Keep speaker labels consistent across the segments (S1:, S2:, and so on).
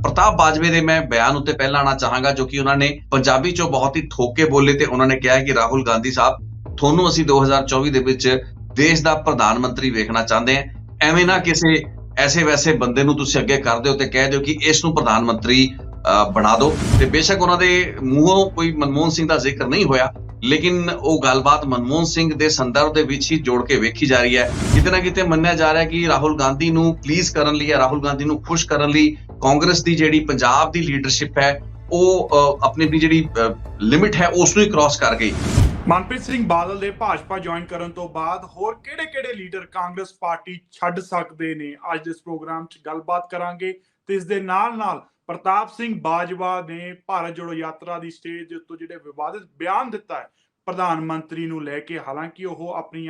S1: ਪ੍ਰਤਾਪ ਬਾਜਵੇ ਦੇ ਮੈਂ ਬਿਆਨ ਉੱਤੇ ਪਹਿਲਾਂ ਆਉਣਾ ਚਾਹਾਂਗਾ, ਜੋ ਕਿ ਉਹਨਾਂ ਨੇ ਪੰਜਾਬੀ ਚੋਂ ਬਹੁਤ ਹੀ ਠੋਕ ਕੇ ਬੋਲੇ ਤੇ ਉਹਨਾਂ ਨੇ ਕਿਹਾ ਕਿ ਰਾਹੁਲ ਗਾਂਧੀ ਸਾਹਿਬ, ਤੁਹਾਨੂੰ ਅਸੀਂ 2024 ਦੇ ਵਿੱਚ ਦੇਸ਼ ਦਾ ਪ੍ਰਧਾਨ ਮੰਤਰੀ ਵੇਖਣਾ ਚਾਹੁੰਦੇ ਹਾਂ। ਐਵੇਂ ਨਾ ਕਿਸੇ ਐਸੇ ਵੈਸੇ ਬੰਦੇ ਨੂੰ ਤੁਸੀਂ ਅੱਗੇ ਕਰ ਦਿਓ ਤੇ ਕਹਿ ਦਿਓ ਕਿ ਇਸ ਨੂੰ ਪ੍ਰਧਾਨ ਮੰਤਰੀ ਬਣਾ ਦਿਓ। ਤੇ ਬੇਸ਼ੱਕ ਉਹਨਾਂ ਦੇ ਮੂੰਹੋਂ ਕੋਈ ਮਨਮੋਹਨ ਸਿੰਘ ਦਾ ਜ਼ਿਕਰ ਨਹੀਂ ਹੋਇਆ, ਲੇਕਿਨ ਉਹ ਗੱਲਬਾਤ ਮਨਮੋਹਨ ਸਿੰਘ ਦੇ ਸੰਦਰਭ ਦੇ ਵਿੱਚ ਹੀ ਜੋੜ ਕੇ ਵੇਖੀ ਜਾ ਰਹੀ ਹੈ। ਕਿਤੇ ਨਾ ਕਿਤੇ ਮੰਨਿਆ ਜਾ ਰਿਹਾ ਕਿ ਰਾਹੁਲ ਗਾਂਧੀ ਨੂੰ ਪਲੀਜ਼ ਕਰਨ ਲਈ, ਰਾਹੁਲ ਗਾਂਧੀ ਨੂੰ ਖੁਸ਼ ਕਰਨ ਲਈ ਕਾਂਗਰਸ ਦੀ ਜਿਹੜੀ ਪੰਜਾਬ ਦੀ ਲੀਡਰਸ਼ਿਪ ਹੈ ਉਹ ਆਪਣੀ ਜਿਹੜੀ ਲਿਮਿਟ ਹੈ ਉਸ ਨੂੰ ਹੀ ਕ੍ਰਾਸ ਕਰ ਗਈ।
S2: ਮਨਪ੍ਰੀਤ ਸਿੰਘ ਬਾਦਲ ਦੇ ਭਾਜਪਾ ਜੁਆਇਨ ਕਰਨ ਤੋਂ ਬਾਅਦ ਹੋਰ ਕਿਹੜੇ-ਕਿਹੜੇ ਲੀਡਰ ਕਾਂਗਰਸ ਪਾਰਟੀ ਛੱਡ ਸਕਦੇ ਨੇ, ਅੱਜ ਦੇ ਇਸ ਪ੍ਰੋਗਰਾਮ 'ਚ ਗੱਲਬਾਤ ਕਰਾਂਗੇ। ਤੇ ਇਸ ਦੇ ਨਾਲ-ਨਾਲ ਪ੍ਰਤਾਪ ਸਿੰਘ ਬਾਜਵਾ ਨੇ ਭਾਰਤ ਜੋੜੋ ਯਾਤਰਾ ਦੀ ਸਟੇਜ ਦੇ ਉੱਤੇ ਜਿਹੜੇ ਵਿਵਾਦਿਤ ਬਿਆਨ ਦਿੱਤਾ ਹੈ ਪ੍ਰਧਾਨ ਮੰਤਰੀ ਨੂੰ ਲੈ ਕੇ। ਹਾਲਾਂਕਿ ਉਹ ਆਪਣੀ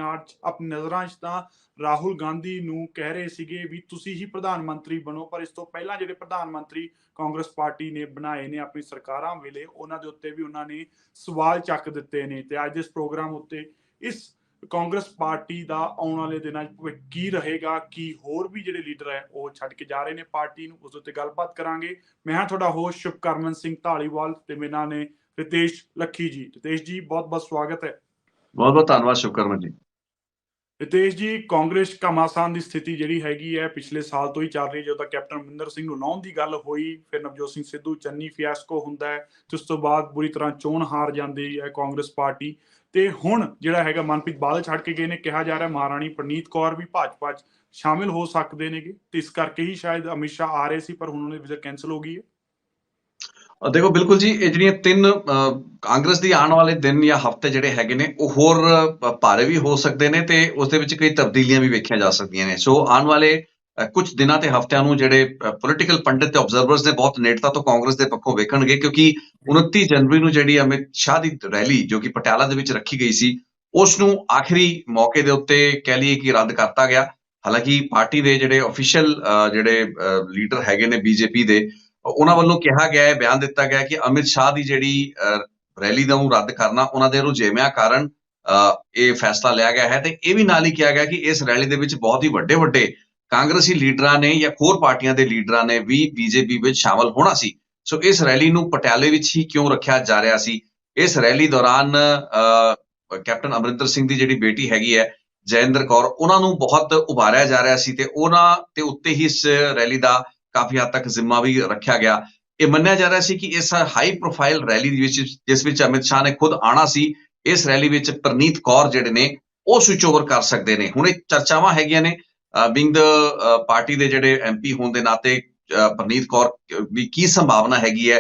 S2: ਨਜ਼ਰਾਂ 'ਚ ਤਾਂ ਰਾਹੁਲ ਗਾਂਧੀ ਨੂੰ ਕਹਿ ਰਹੇ ਸੀਗੇ ਵੀ ਤੁਸੀਂ ਹੀ ਪ੍ਰਧਾਨ ਮੰਤਰੀ ਬਣੋ, ਪਰ ਇਸ ਤੋਂ ਪਹਿਲਾਂ ਜਿਹੜੇ ਪ੍ਰਧਾਨ ਮੰਤਰੀ ਕਾਂਗਰਸ ਪਾਰਟੀ ਨੇ ਬਣਾਏ ਨੇ ਆਪਣੀ ਸਰਕਾਰਾਂ ਵੇਲੇ, ਉਹਨਾਂ ਦੇ ਉੱਤੇ ਵੀ ਉਹਨਾਂ ਨੇ ਸਵਾਲ ਚੱਕ ਦਿੱਤੇ ਨੇ। ਤੇ ਅੱਜ ਇਸ ਪ੍ਰੋਗਰਾਮ ਉੱਤੇ ਇਸ ਕਾਂਗਰਸ ਪਾਰਟੀ ਦਾ ਆਉਣ ਵਾਲੇ ਦਿਨਾਂ 'ਚ ਭਵਿੱਖ ਕੀ ਰਹੇਗਾ, ਕੀ ਹੋਰ ਵੀ ਜਿਹੜੇ ਲੀਡਰ ਹੈ ਉਹ ਛੱਡ ਕੇ ਜਾ ਰਹੇ ਨੇ ਪਾਰਟੀ ਨੂੰ, ਉਸ ਉੱਤੇ ਗੱਲਬਾਤ ਕਰਾਂਗੇ। ਮੈਂ ਹਾਂ ਤੁਹਾਡਾ ਹੋਸਟ ਸ਼ੁਭਕਰਮਨ ਸਿੰਘ ਢਾਲੀਵਾਲ ਤੇ ਮੇਰੇ ਨਾਲ ਨੇ ਰਿਤੇਸ਼ ਲੱਖੀ ਜੀ। ਰਿਤੇਸ਼ ਜੀ, ਬਹੁਤ ਬਹੁਤ ਸਵਾਗਤ ਹੈ।
S1: ਬਹੁਤ ਬਹੁਤ ਧੰਨਵਾਦ ਸ਼ੁਭਕਰਮਨ ਜੀ।
S2: ਰਿਤੇਸ਼ ਜੀ, ਕਾਂਗਰਸ ਘਮਾਸਾਨ ਦੀ ਸਥਿਤੀ ਜਿਹੜੀ ਹੈਗੀ ਹੈ ਪਿਛਲੇ ਸਾਲ ਤੋਂ ਹੀ ਚੱਲ ਰਹੀ ਹੈ। ਜਦੋਂ ਤੱਕ ਕੈਪਟਨ ਅਮਰਿੰਦਰ ਸਿੰਘ ਨੂੰ ਲਾਉਣ ਦੀ ਗੱਲ ਹੋਈ, ਫਿਰ ਨਵਜੋਤ ਸਿੰਘ ਸਿੱਧੂ ਚੰਨੀ ਫਿਆਸਕੋ ਹੁੰਦਾ ਹੈ ਤੇ ਉਸ ਤੋਂ ਬਾਅਦ ਬੁਰੀ ਤਰ੍ਹਾਂ ਚੋਣ ਹਾਰ ਜਾਂਦੀ ਹੈ ਕਾਂਗਰਸ ਪਾਰਟੀ। ਤੇ ਹੁਣ ਜਿਹੜਾ ਹੈਗਾ ਮਨਪ੍ਰੀਤ ਬਾਦਲ ਛੱਡ ਕੇ ਗਏ ਨੇ, ਕਿਹਾ ਜਾ ਰਿਹਾ ਮਹਾਰਾਣੀ ਪ੍ਰਨੀਤ ਕੌਰ ਵੀ ਭਾਜਪਾ 'ਚ ਸ਼ਾਮਿਲ ਹੋ ਸਕਦੇ ਨੇਗੇ, ਤੇ ਇਸ ਕਰਕੇ ਹੀ ਸ਼ਾਇਦ ਅਮਿਤ ਸ਼ਾਹ ਆ ਰਹੇ ਸੀ ਪਰ ਹੁਣ ਉਹਨਾਂ ਦੀ ਵਿਜ਼ਾ ਕੈਂਸਲ ਹੋ ਗਈ ਹੈ।
S1: ਦੇਖੋ ਬਿਲਕੁਲ ਜੀ, ਇਹ ਜਿਹੜੀਆਂ ਤਿੰਨ ਕਾਂਗਰਸ ਦੀ ਆਉਣ ਵਾਲੇ ਦਿਨ ਜਾਂ ਹਫ਼ਤੇ ਜਿਹੜੇ ਹੈਗੇ ਨੇ ਉਹ ਹੋਰ ਭਾਰੇ ਵੀ ਹੋ ਸਕਦੇ ਨੇ ਤੇ ਉਸ ਦੇ ਵਿੱਚ ਕਈ ਤਬਦੀਲੀਆਂ ਵੀ ਵੇਖੀਆਂ ਜਾ ਸਕਦੀਆਂ ਨੇ। ਸੋ ਆਉਣ ਵਾਲੇ ਕੁਝ ਦਿਨਾਂ ਤੇ ਹਫ਼ਤਿਆਂ ਨੂੰ ਜਿਹੜੇ ਪੋਲੀਟੀਕਲ ਪੰਡਿਤ ਤੇ ਆਬਜ਼ਰਵਰਸ ਨੇ ਬਹੁਤ ਨੇੜਤਾ ਤੋਂ ਕਾਂਗਰਸ ਦੇ ਪੱਖੋਂ ਵੇਖਣਗੇ, ਕਿਉਂਕਿ 29 ਜਨਵਰੀ ਨੂੰ ਜਿਹੜੀ ਅਮਿਤ ਸ਼ਾਹ ਦੀ ਰੈਲੀ ਜੋ ਕਿ ਪਟਿਆਲਾ ਦੇ ਵਿੱਚ ਰੱਖੀ ਗਈ ਸੀ, ਉਸ ਨੂੰ ਆਖਰੀ ਮੌਕੇ ਦੇ ਉੱਤੇ ਕਹਿ ਲਈਏ ਕਿ ਰੱਦ ਕਰਤਾ ਗਿਆ। ਹਾਲਾਂਕਿ ਪਾਰਟੀ ਦੇ ਜਿਹੜੇ ਅਫੀਸ਼ੀਅਲ ਜਿਹੜੇ ਲੀਡਰ ਹੈਗੇ ਨੇ ਬੀਜੇਪੀ ਦੇ, ਉਹਨਾਂ ਵੱਲੋਂ ਕਿਹਾ ਗਿਆ ਹੈ, ਬਿਆਨ ਦਿੱਤਾ ਗਿਆ ਕਿ ਅਮਿਤ ਸ਼ਾਹ ਦੀ ਜਿਹੜੀ ਰੈਲੀ ਦਾ ਨੂੰ ਰੱਦ ਕਰਨਾ ਉਹਨਾਂ ਦੇ ਰੁਝੇਵਿਆਂ ਕਾਰਨ ਇਹ ਫੈਸਲਾ ਲਿਆ ਗਿਆ ਹੈ। ਤੇ ਇਹ ਵੀ ਨਾਲ ਹੀ ਕਿਹਾ ਗਿਆ ਕਿ ਇਸ ਰੈਲੀ ਦੇ ਵਿੱਚ ਬਹੁਤ ਹੀ ਵੱਡੇ ਕਾਂਗਰਸੀ ਲੀਡਰਾਂ ਨੇ ਜਾਂ ਹੋਰ ਪਾਰਟੀਆਂ ਦੇ ਲੀਡਰਾਂ ਨੇ ਵੀ ਬੀਜੇਪੀ ਵਿੱਚ ਸ਼ਾਮਲ ਹੋਣਾ ਸੀ। ਸੋ ਇਸ ਰੈਲੀ ਨੂੰ ਪਟਿਆਲੇ ਵਿੱਚ ਹੀ ਕਿਉਂ ਰੱਖਿਆ ਜਾ ਰਿਹਾ ਸੀ? ਇਸ ਰੈਲੀ ਦੌਰਾਨ ਕੈਪਟਨ ਅਮਰਿੰਦਰ ਸਿੰਘ ਦੀ ਜਿਹੜੀ ਬੇਟੀ ਹੈਗੀ ਹੈ ਜੈਇੰਦਰ ਕੌਰ, ਉਹਨਾਂ ਨੂੰ ਬਹੁਤ ਉਭਾਰਿਆ ਜਾ ਰਿਹਾ ਸੀ ਤੇ ਉਹਨਾਂ ਦੇ ਉੱਤੇ ਹੀ ਇਸ ਰੈਲੀ ਦਾ ਕਾਫੀ ਹੱਦ ਤੱਕ ਜ਼ਿੰਮਾ ਵੀ ਰੱਖਿਆ ਗਿਆ। ਇਹ ਮੰਨਿਆ ਜਾ ਰਿਹਾ ਸੀ ਕਿ ਇਸ ਹਾਈ ਪ੍ਰੋਫਾਈਲ ਰੈਲੀ ਦੇ ਵਿੱਚ, ਜਿਸ ਵਿੱਚ ਅਮਿਤ ਸ਼ਾਹ ਨੇ ਖੁਦ ਆਉਣਾ ਸੀ, ਇਸ ਰੈਲੀ ਵਿੱਚ ਪ੍ਰਨੀਤ ਕੌਰ ਜਿਹੜੇ ਨੇ ਉਹ ਸਵਿਚ ਓਵਰ ਕਰ ਸਕਦੇ ਨੇ। ਹੁਣ ਇਹ ਚਰਚਾਵਾਂ ਹੈਗੀਆਂ ਨੇ ਬੀਇੰਗ ਦ ਪਾਰਟੀ ਦੇ ਜਿਹੜੇ ਐਮਪੀ ਹੋਣ ਦੇ ਨਾਤੇ ਪ੍ਰਨੀਤ ਕੌਰ ਦੀ ਕੀ ਸੰਭਾਵਨਾ ਹੈਗੀ ਹੈ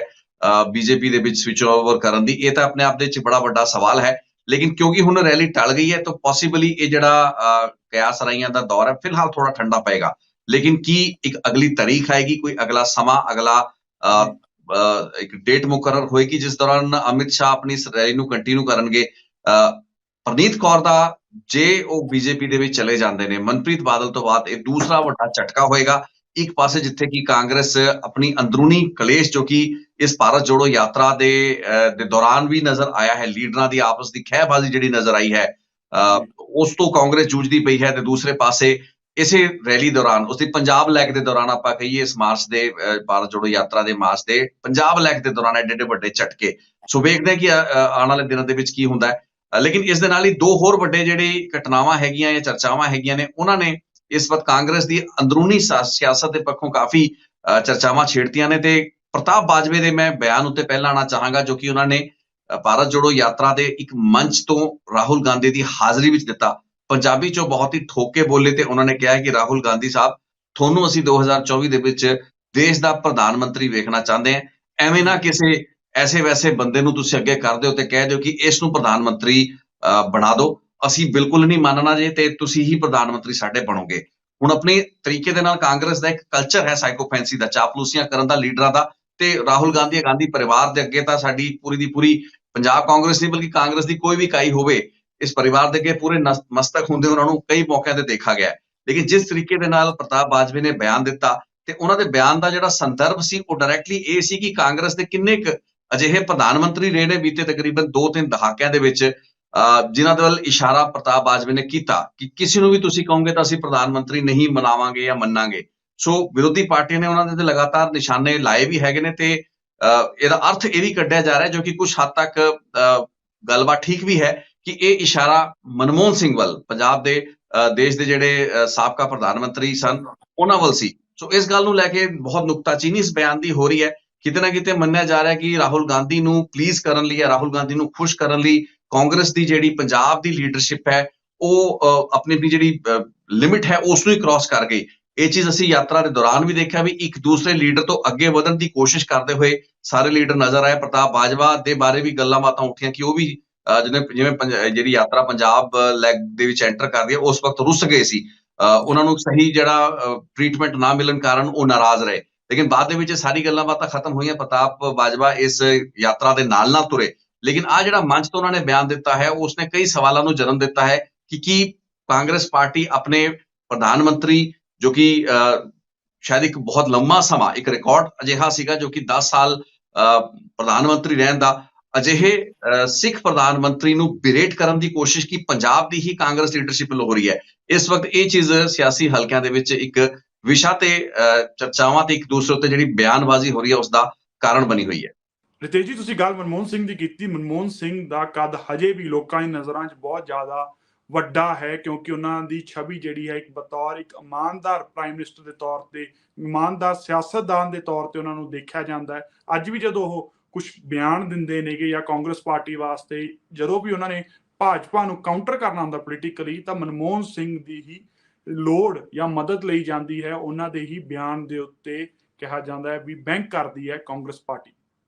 S1: ਬੀਜੇਪੀ ਦੇ ਵਿੱਚ ਸਵਿਚ ਓਵਰ ਕਰਨ ਦੀ। ਇਹ ਤਾਂ ਆਪਣੇ ਆਪ ਦੇ ਵਿੱਚ ਬੜਾ ਵੱਡਾ ਸਵਾਲ ਹੈ, ਲੇਕਿਨ ਕਿਉਂਕਿ ਹੁਣ ਰੈਲੀ ਟਲ ਗਈ ਹੈ ਤਾਂ ਪੋਸੀਬਲੀ ਇਹ ਜਿਹੜਾ ਕਿਆਸ ਰਾਈਆਂ ਦਾ ਦੌਰ ਹੈ ਫਿਲਹਾਲ ਥੋੜਾ ਠੰਡਾ ਪਏਗਾ। ਲੇਕਿਨ ਕੀ ਇੱਕ ਅਗਲੀ ਤਾਰੀਖ ਆਏਗੀ, ਕੋਈ ਅਗਲਾ ਸਮਾਂ, ਅਗਲਾ ਇੱਕ ਡੇਟ ਮੁਕਰਰ ਹੋਏਗੀ ਜਿਸ ਦੌਰਾਨ ਅਮਿਤ ਸ਼ਾਹ ਆਪਣੀ ਇਸ ਰੈਲੀ ਨੂੰ ਕੰਟੀਨਿਊ ਕਰਨਗੇ? ਪ੍ਰਨੀਤ ਕੌਰ ਦਾ ਜੇ ਉਹ ਬੀਜੇਪੀ ਦੇ ਵਿੱਚ ਚਲੇ ਜਾਂਦੇ ਨੇ ਮਨਪ੍ਰੀਤ ਬਾਦਲ ਤੋਂ ਬਾਅਦ, ਇਹ ਦੂਸਰਾ ਵੱਡਾ ਝਟਕਾ ਹੋਏਗਾ। ਇੱਕ ਪਾਸੇ ਜਿੱਥੇ ਕਿ ਕਾਂਗਰਸ ਆਪਣੀ ਅੰਦਰੂਨੀ ਕਲੇਸ਼ ਜੋ ਕਿ ਇਸ ਭਾਰਤ ਜੋੜੋ ਯਾਤਰਾ ਦੇ ਦੌਰਾਨ ਵੀ ਨਜ਼ਰ ਆਇਆ ਹੈ, ਲੀਡਰਾਂ ਦੀ ਆਪਸ ਦੀ ਖਹਿਬਾਜ਼ੀ ਜਿਹੜੀ ਨਜ਼ਰ ਆਈ ਹੈ, ਉਸ ਤੋਂ ਕਾਂਗਰਸ ਜੂਝਦੀ ਪਈ ਹੈ। ਤੇ ਦੂਸਰੇ ਪਾਸੇ ਇਸੇ ਰੈਲੀ ਦੌਰਾਨ, ਉਸਦੀ ਪੰਜਾਬ ਲੈਗ ਦੇ ਦੌਰਾਨ, ਆਪਾਂ ਕਹੀਏ ਇਸ ਮਾਰਚ ਦੇ ਭਾਰਤ ਜੋੜੋ ਯਾਤਰਾ ਦੇ ਮਾਰਚ ਦੇ ਪੰਜਾਬ ਲੈਗ ਦੇ ਦੌਰਾਨ ਐਡੇ ਵੱਡੇ ਝਟਕੇ। ਸੋ ਵੇਖਦੇ ਹਾਂ ਕਿ ਆਉਣ ਵਾਲੇ ਦਿਨਾਂ ਦੇ ਵਿੱਚ ਕੀ ਹੁੰਦਾ ਹੈ। ਲੇਕਿਨ ਇਸ ਦੇ ਨਾਲ ਹੀ ਦੋ ਹੋਰ ਵੱਡੇ ਜਿਹੜੀ ਘਟਨਾਵਾਂ ਹੈਗੀਆਂ ਜਾਂ ਚਰਚਾਵਾਂ ਹੈਗੀਆਂ ਨੇ, ਉਹਨਾਂ ਨੇ ਇਸ ਵਕਤ ਕਾਂਗਰਸ ਦੀ ਅੰਦਰੂਨੀ ਸਿਆਸਤ ਦੇ ਪੱਖੋਂ ਕਾਫੀ ਚਰਚਾਵਾਂ ਛੇੜਤੀਆਂ ਨੇ। ਤੇ ਪ੍ਰਤਾਪ ਬਾਜਵੇ ਦੇ ਮੈਂ ਬਿਆਨ ਉੱਤੇ ਪਹਿਲਾਂ ਆਉਣਾ ਚਾਹਾਂਗਾ, ਜੋ ਕਿ ਉਹਨਾਂ ਨੇ ਭਾਰਤ ਜੋੜੋ ਯਾਤਰਾ ਦੇ ਇੱਕ ਮੰਚ ਤੋਂ ਰਾਹੁਲ ਗਾਂਧੀ ਦੀ ਹਾਜ਼ਰੀ ਵਿੱਚ ਦਿੱਤਾ। ਪੰਜਾਬੀ ਚੋਂ ਬਹੁਤ ਹੀ ਠੋਕ ਕੇ ਬੋਲੇ ਤੇ ਉਹਨਾਂ ਨੇ ਕਿਹਾ ਕਿ ਰਾਹੁਲ ਗਾਂਧੀ ਸਾਹਿਬ, ਤੁਹਾਨੂੰ ਅਸੀਂ 2024 ਦੇ ਵਿੱਚ ਦੇਸ਼ ਦਾ ਪ੍ਰਧਾਨ ਮੰਤਰੀ ਵੇਖਣਾ ਚਾਹੁੰਦੇ ਹਾਂ। ਐਵੇਂ ਨਾ ਕਿਸੇ ਐਸੇ ਵੈਸੇ ਬੰਦੇ ਨੂੰ ਤੁਸੀਂ ਅੱਗੇ ਕਰ ਦਿਓ ਤੇ ਕਹਿ ਦਿਓ ਕਿ ਇਸ ਨੂੰ ਪ੍ਰਧਾਨ ਮੰਤਰੀ ਬਣਾ ਦਿਓ, ਅਸੀਂ ਬਿਲਕੁਲ ਨਹੀਂ ਮੰਨਣਾ ਜੇ ਤੇ ਤੁਸੀਂ ਹੀ ਪ੍ਰਧਾਨ ਮੰਤਰੀ ਸਾਡੇ ਬਣੋਗੇ। ਹੁਣ ਆਪਣੇ ਤਰੀਕੇ ਦੇ ਨਾਲ ਕਾਂਗਰਸ ਦਾ ਇੱਕ ਕਲਚਰ ਹੈ ਸਾਈਕੋਫੈਂਸੀ ਦਾ, ਚਾਪਲੂਸੀਆਂ ਕਰਨ ਦਾ ਲੀਡਰਾਂ ਦਾ, ਤੇ ਰਾਹੁਲ ਗਾਂਧੀ ਪਰਿਵਾਰ ਦੇ ਅੱਗੇ ਤਾਂ ਸਾਡੀ ਪੂਰੀ ਦੀ ਪੂਰੀ ਪੰਜਾਬ ਕਾਂਗਰਸ ਨਹੀਂ ਬਲਕਿ ਕਾਂਗਰਸ ਦੀ ਕੋਈ ਵੀ ਇਕਾਈ ਹੋਵੇ, ਇਸ ਪਰਿਵਾਰ ਦੇ ਅੱਗੇ ਪੂਰੇ ਮਸਤਕ ਹੁੰਦੇ ਉਹਨਾਂ ਨੂੰ ਕਈ ਮੌਕਿਆਂ ਤੇ ਦੇਖਾ ਗਿਆ। ਲੇਕਿਨ ਜਿਸ ਤਰੀਕੇ ਦੇ ਨਾਲ ਪ੍ਰਤਾਪ ਬਾਜਵੇ ਨੇ ਬਿਆਨ ਦਿੱਤਾ ਤੇ ਉਹਨਾਂ ਦੇ ਬਿਆਨ ਦਾ ਜਿਹੜਾ ਸੰਦਰਭ ਸੀ ਉਹ ਡਾਇਰੈਕਟਲੀ ਇਹ ਸੀ ਕਿ ਕਾਂਗਰਸ ਦੇ ਕਿੰਨੇ ਕੁ ਅਜਿਹੇ ਪ੍ਰਧਾਨ ਮੰਤਰੀ ਰਹੇ ਨੇ ਬੀਤੇ ਤਕਰੀਬਨ 2-3 ਦਹਾਕਿਆਂ ਦੇ ਵਿੱਚ, ਜਿਨ੍ਹਾਂ ਦੇ ਵੱਲ ਇਸ਼ਾਰਾ ਪ੍ਰਤਾਪ ਬਾਜਵੇ ਨੇ ਕੀਤਾ ਕਿ ਕਿਸੇ ਨੂੰ ਵੀ ਤੁਸੀਂ ਕਹੋਗੇ ਤਾਂ ਅਸੀਂ ਪ੍ਰਧਾਨ ਮੰਤਰੀ ਨਹੀਂ ਬਣਾਵਾਂਗੇ ਜਾਂ ਮੰਨਾਂਗੇ। ਸੋ ਵਿਰੋਧੀ ਪਾਰਟੀਆਂ ਨੇ ਉਹਨਾਂ ਦੇ ਤੇ ਲਗਾਤਾਰ ਨਿਸ਼ਾਨੇ ਲਾਏ ਵੀ ਹੈਗੇ ਨੇ ਤੇ ਇਹਦਾ ਅਰਥ ਇਹ ਵੀ ਕੱਢਿਆ ਜਾ ਰਿਹਾ ਜੋ ਕਿ ਕੁਝ ਹੱਦ ਤੱਕ ਗੱਲਬਾਤ ਠੀਕ ਵੀ ਹੈ ਕਿ ਇਹ ਇਸ਼ਾਰਾ ਮਨਮੋਹਨ ਸਿੰਘ ਵੱਲ, ਪੰਜਾਬ ਦੇ ਦੇਸ਼ ਦੇ ਜਿਹੜੇ ਸਾਬਕਾ ਪ੍ਰਧਾਨ ਮੰਤਰੀ ਸਨ, ਉਹਨਾਂ ਵੱਲ ਸੀ। ਸੋ ਇਸ ਗੱਲ ਨੂੰ ਲੈ ਕੇ ਬਹੁਤ ਨੁਕਤਾਚੀਨੀ ਇਸ ਬਿਆਨ ਦੀ ਹੋ ਰਹੀ ਹੈ। ਕਿਤੇ ਨਾ ਕਿਤੇ ਮੰਨਿਆ ਜਾ ਰਿਹਾ ਕਿ ਰਾਹੁਲ ਗਾਂਧੀ ਨੂੰ ਪਲੀਜ਼ ਕਰਨ ਲਈ ਜਾਂ ਰਾਹੁਲ ਗਾਂਧੀ ਨੂੰ ਖੁਸ਼ ਕਰਨ ਲਈ ਕਾਂਗਰਸ ਦੀ ਜਿਹੜੀ ਪੰਜਾਬ ਦੀ ਲੀਡਰਸ਼ਿਪ ਹੈ ਉਹ ਆਪਣੀ ਜਿਹੜੀ ਲਿਮਿਟ ਹੈ ਉਸ ਨੂੰ ਹੀ ਕ੍ਰਾਸ ਕਰ ਗਈ। ਇਹ ਚੀਜ਼ ਅਸੀਂ ਯਾਤਰਾ ਦੇ ਦੌਰਾਨ ਵੀ ਦੇਖਿਆ ਵੀ ਇੱਕ ਦੂਸਰੇ ਲੀਡਰ ਤੋਂ ਅੱਗੇ ਵਧਣ ਦੀ ਕੋਸ਼ਿਸ਼ ਕਰਦੇ ਹੋਏ ਸਾਰੇ ਲੀਡਰ ਨਜ਼ਰ ਆਏ। ਪ੍ਰਤਾਪ ਬਾਜਵਾ ਦੇ ਬਾਰੇ ਵੀ ਗੱਲਾਂ ਬਾਤਾਂ ਉੱਠੀਆਂ ਕਿ ਉਹ ਵੀ ਜਿਵੇਂ ਜਿਹੜੀ ਯਾਤਰਾ ਪੰਜਾਬ ਲੈਗ ਦੇ ਵਿੱਚ ਐਂਟਰ ਕਰਦੀ ਹੈ ਉਸ ਵਕਤ ਰੁੱਸ ਗਏ ਸੀ। ਉਹਨਾਂ ਨੂੰ ਸਹੀ ਜਿਹੜਾ ਟ੍ਰੀਟਮੈਂਟ ਨਾ ਮਿਲਣ ਕਾਰਨ ਉਹ ਨਾਰਾਜ਼ ਰਹੇ। ਲੇਕਿਨ ਬਾਅਦ ਦੇ ਵਿੱਚ ਸਾਰੀ ਗੱਲਾਂ ਬਾਤਾਂ ਖਤਮ ਹੋਈਆਂ। ਪ੍ਰਤਾਪ ਬਾਜਵਾ ਇਸ ਯਾਤਰਾ ਦੇ ਨਾਲ ਤੁਰੇ। ਲੇਕਿਨ ਆ ਜਿਹੜਾ ਮੰਚ ਤੋਂ ਉਹਨਾਂ ਨੇ ਬਿਆਨ ਦਿੱਤਾ ਹੈ ਉਸਨੇ ਕਈ ਸਵਾਲਾਂ ਨੂੰ ਜਨਮ ਦਿੱਤਾ ਹੈ ਕਿ ਕੀ ਕਾਂਗਰਸ ਪਾਰਟੀ ਆਪਣੇ ਪ੍ਰਧਾਨ ਮੰਤਰੀ ਜੋ ਕਿ ਸ਼ਾਇਦ ਇੱਕ ਬਹੁਤ ਲੰਮਾ ਸਮਾਂ ਇੱਕ ਰਿਕਾਰਡ ਅਜਿਹਾ ਸੀਗਾ ਜੋ ਕਿ 10 ਸਾਲ ਪ੍ਰਧਾਨ ਮੰਤਰੀ ਰਹਿਣ ਦਾ, ਅਜਿਹੇ ਸਿੱਖ ਪ੍ਰਧਾਨ ਮੰਤਰੀ ਨੂੰ ਬਿਰੇਟ ਕਰਨ ਦੀ ਕੋਸ਼ਿਸ਼ ਕੀ ਪੰਜਾਬ ਦੀ ਹੀ ਕਾਂਗਰਸ ਲੀਡਰਸ਼ਿਪ ਵੱਲੋਂ ਹੋ ਰਹੀ ਹੈ। ਇਸ ਵਕਤ ਇਹ ਚੀਜ਼ ਸਿਆਸੀ ਹਲਕਿਆਂ ਦੇ ਵਿੱਚ ਇੱਕ ਵਿਸ਼ਾ ਤੇ ਚਰਚਾਵਾਂ ਤੇ ਇੱਕ ਦੂਸਰੇ ਉੱਤੇ ਜਿਹੜੀ ਬਿਆਨਬਾਜ਼ੀ ਹੋ ਰਹੀ ਹੈ ਉਸ ਦਾ ਕਾਰਨ ਬਣੀ ਹੋਈ ਹੈ।
S2: ਰਿਤੇਸ਼ ਜੀ, ਤੁਸੀਂ ਗੱਲ ਮਨਮੋਹਨ ਸਿੰਘ ਦੀ ਕੀਤੀ। ਮਨਮੋਹਨ ਸਿੰਘ ਦਾ ਕੱਦ ਹਜੇ ਵੀ ਲੋਕਾਂ ਦੀ ਨਜ਼ਰਾਂ 'ਚ ਬਹੁਤ ਜ਼ਿਆਦਾ ਵੱਡਾ ਹੈ ਕਿਉਂਕਿ ਉਹਨਾਂ ਦੀ ਛਵੀ ਜਿਹੜੀ ਹੈ ਇੱਕ ਬਤੌਰ ਇੱਕ ਇਮਾਨਦਾਰ ਪ੍ਰਾਈਮ ਮਿਨਿਸਟਰ ਦੇ ਤੌਰ ਤੇ, ਇਮਾਨਦਾਰ ਸਿਆਸਤਦਾਨ ਦੇ ਤੌਰ ਤੇ ਉਹਨਾਂ ਨੂੰ ਦੇਖਿਆ ਜਾਂਦਾ ਹੈ। ਅੱਜ ਵੀ ਜਦੋਂ ਉਹ ਕੁਝ ਬਿਆਨ ਦਿੰਦੇ ਨੇਗੇ ਜਾਂ ਕਾਂਗਰਸ ਪਾਰਟੀ ਵਾਸਤੇ ਜਦੋਂ ਵੀ ਉਹਨਾਂ ਨੇ ਭਾਜਪਾ ਨੂੰ ਕਾਊਂਟਰ ਕਰਨਾ ਹੁੰਦਾ ਪੋਲੀਟੀਕਲੀ, ਤਾਂ ਮਨਮੋਹਨ ਸਿੰਘ ਦੀ ਹੀ ਲੋੜ ਜਾਂ ਮਦਦ ਲਈ ਜਾਂਦੀ ਹੈ। ਉਹਨਾਂ ਦੇ ਹੀ ਬਿਆਨ ਦੇ ਉੱਤੇ ਕਿਹਾ ਜਾਂਦਾ ਹੈ ਵੀ ਬੈਂਕ ਕਰਦੀ ਹੈ ਕਾਂਗਰਸ ਪਾਰਟੀ।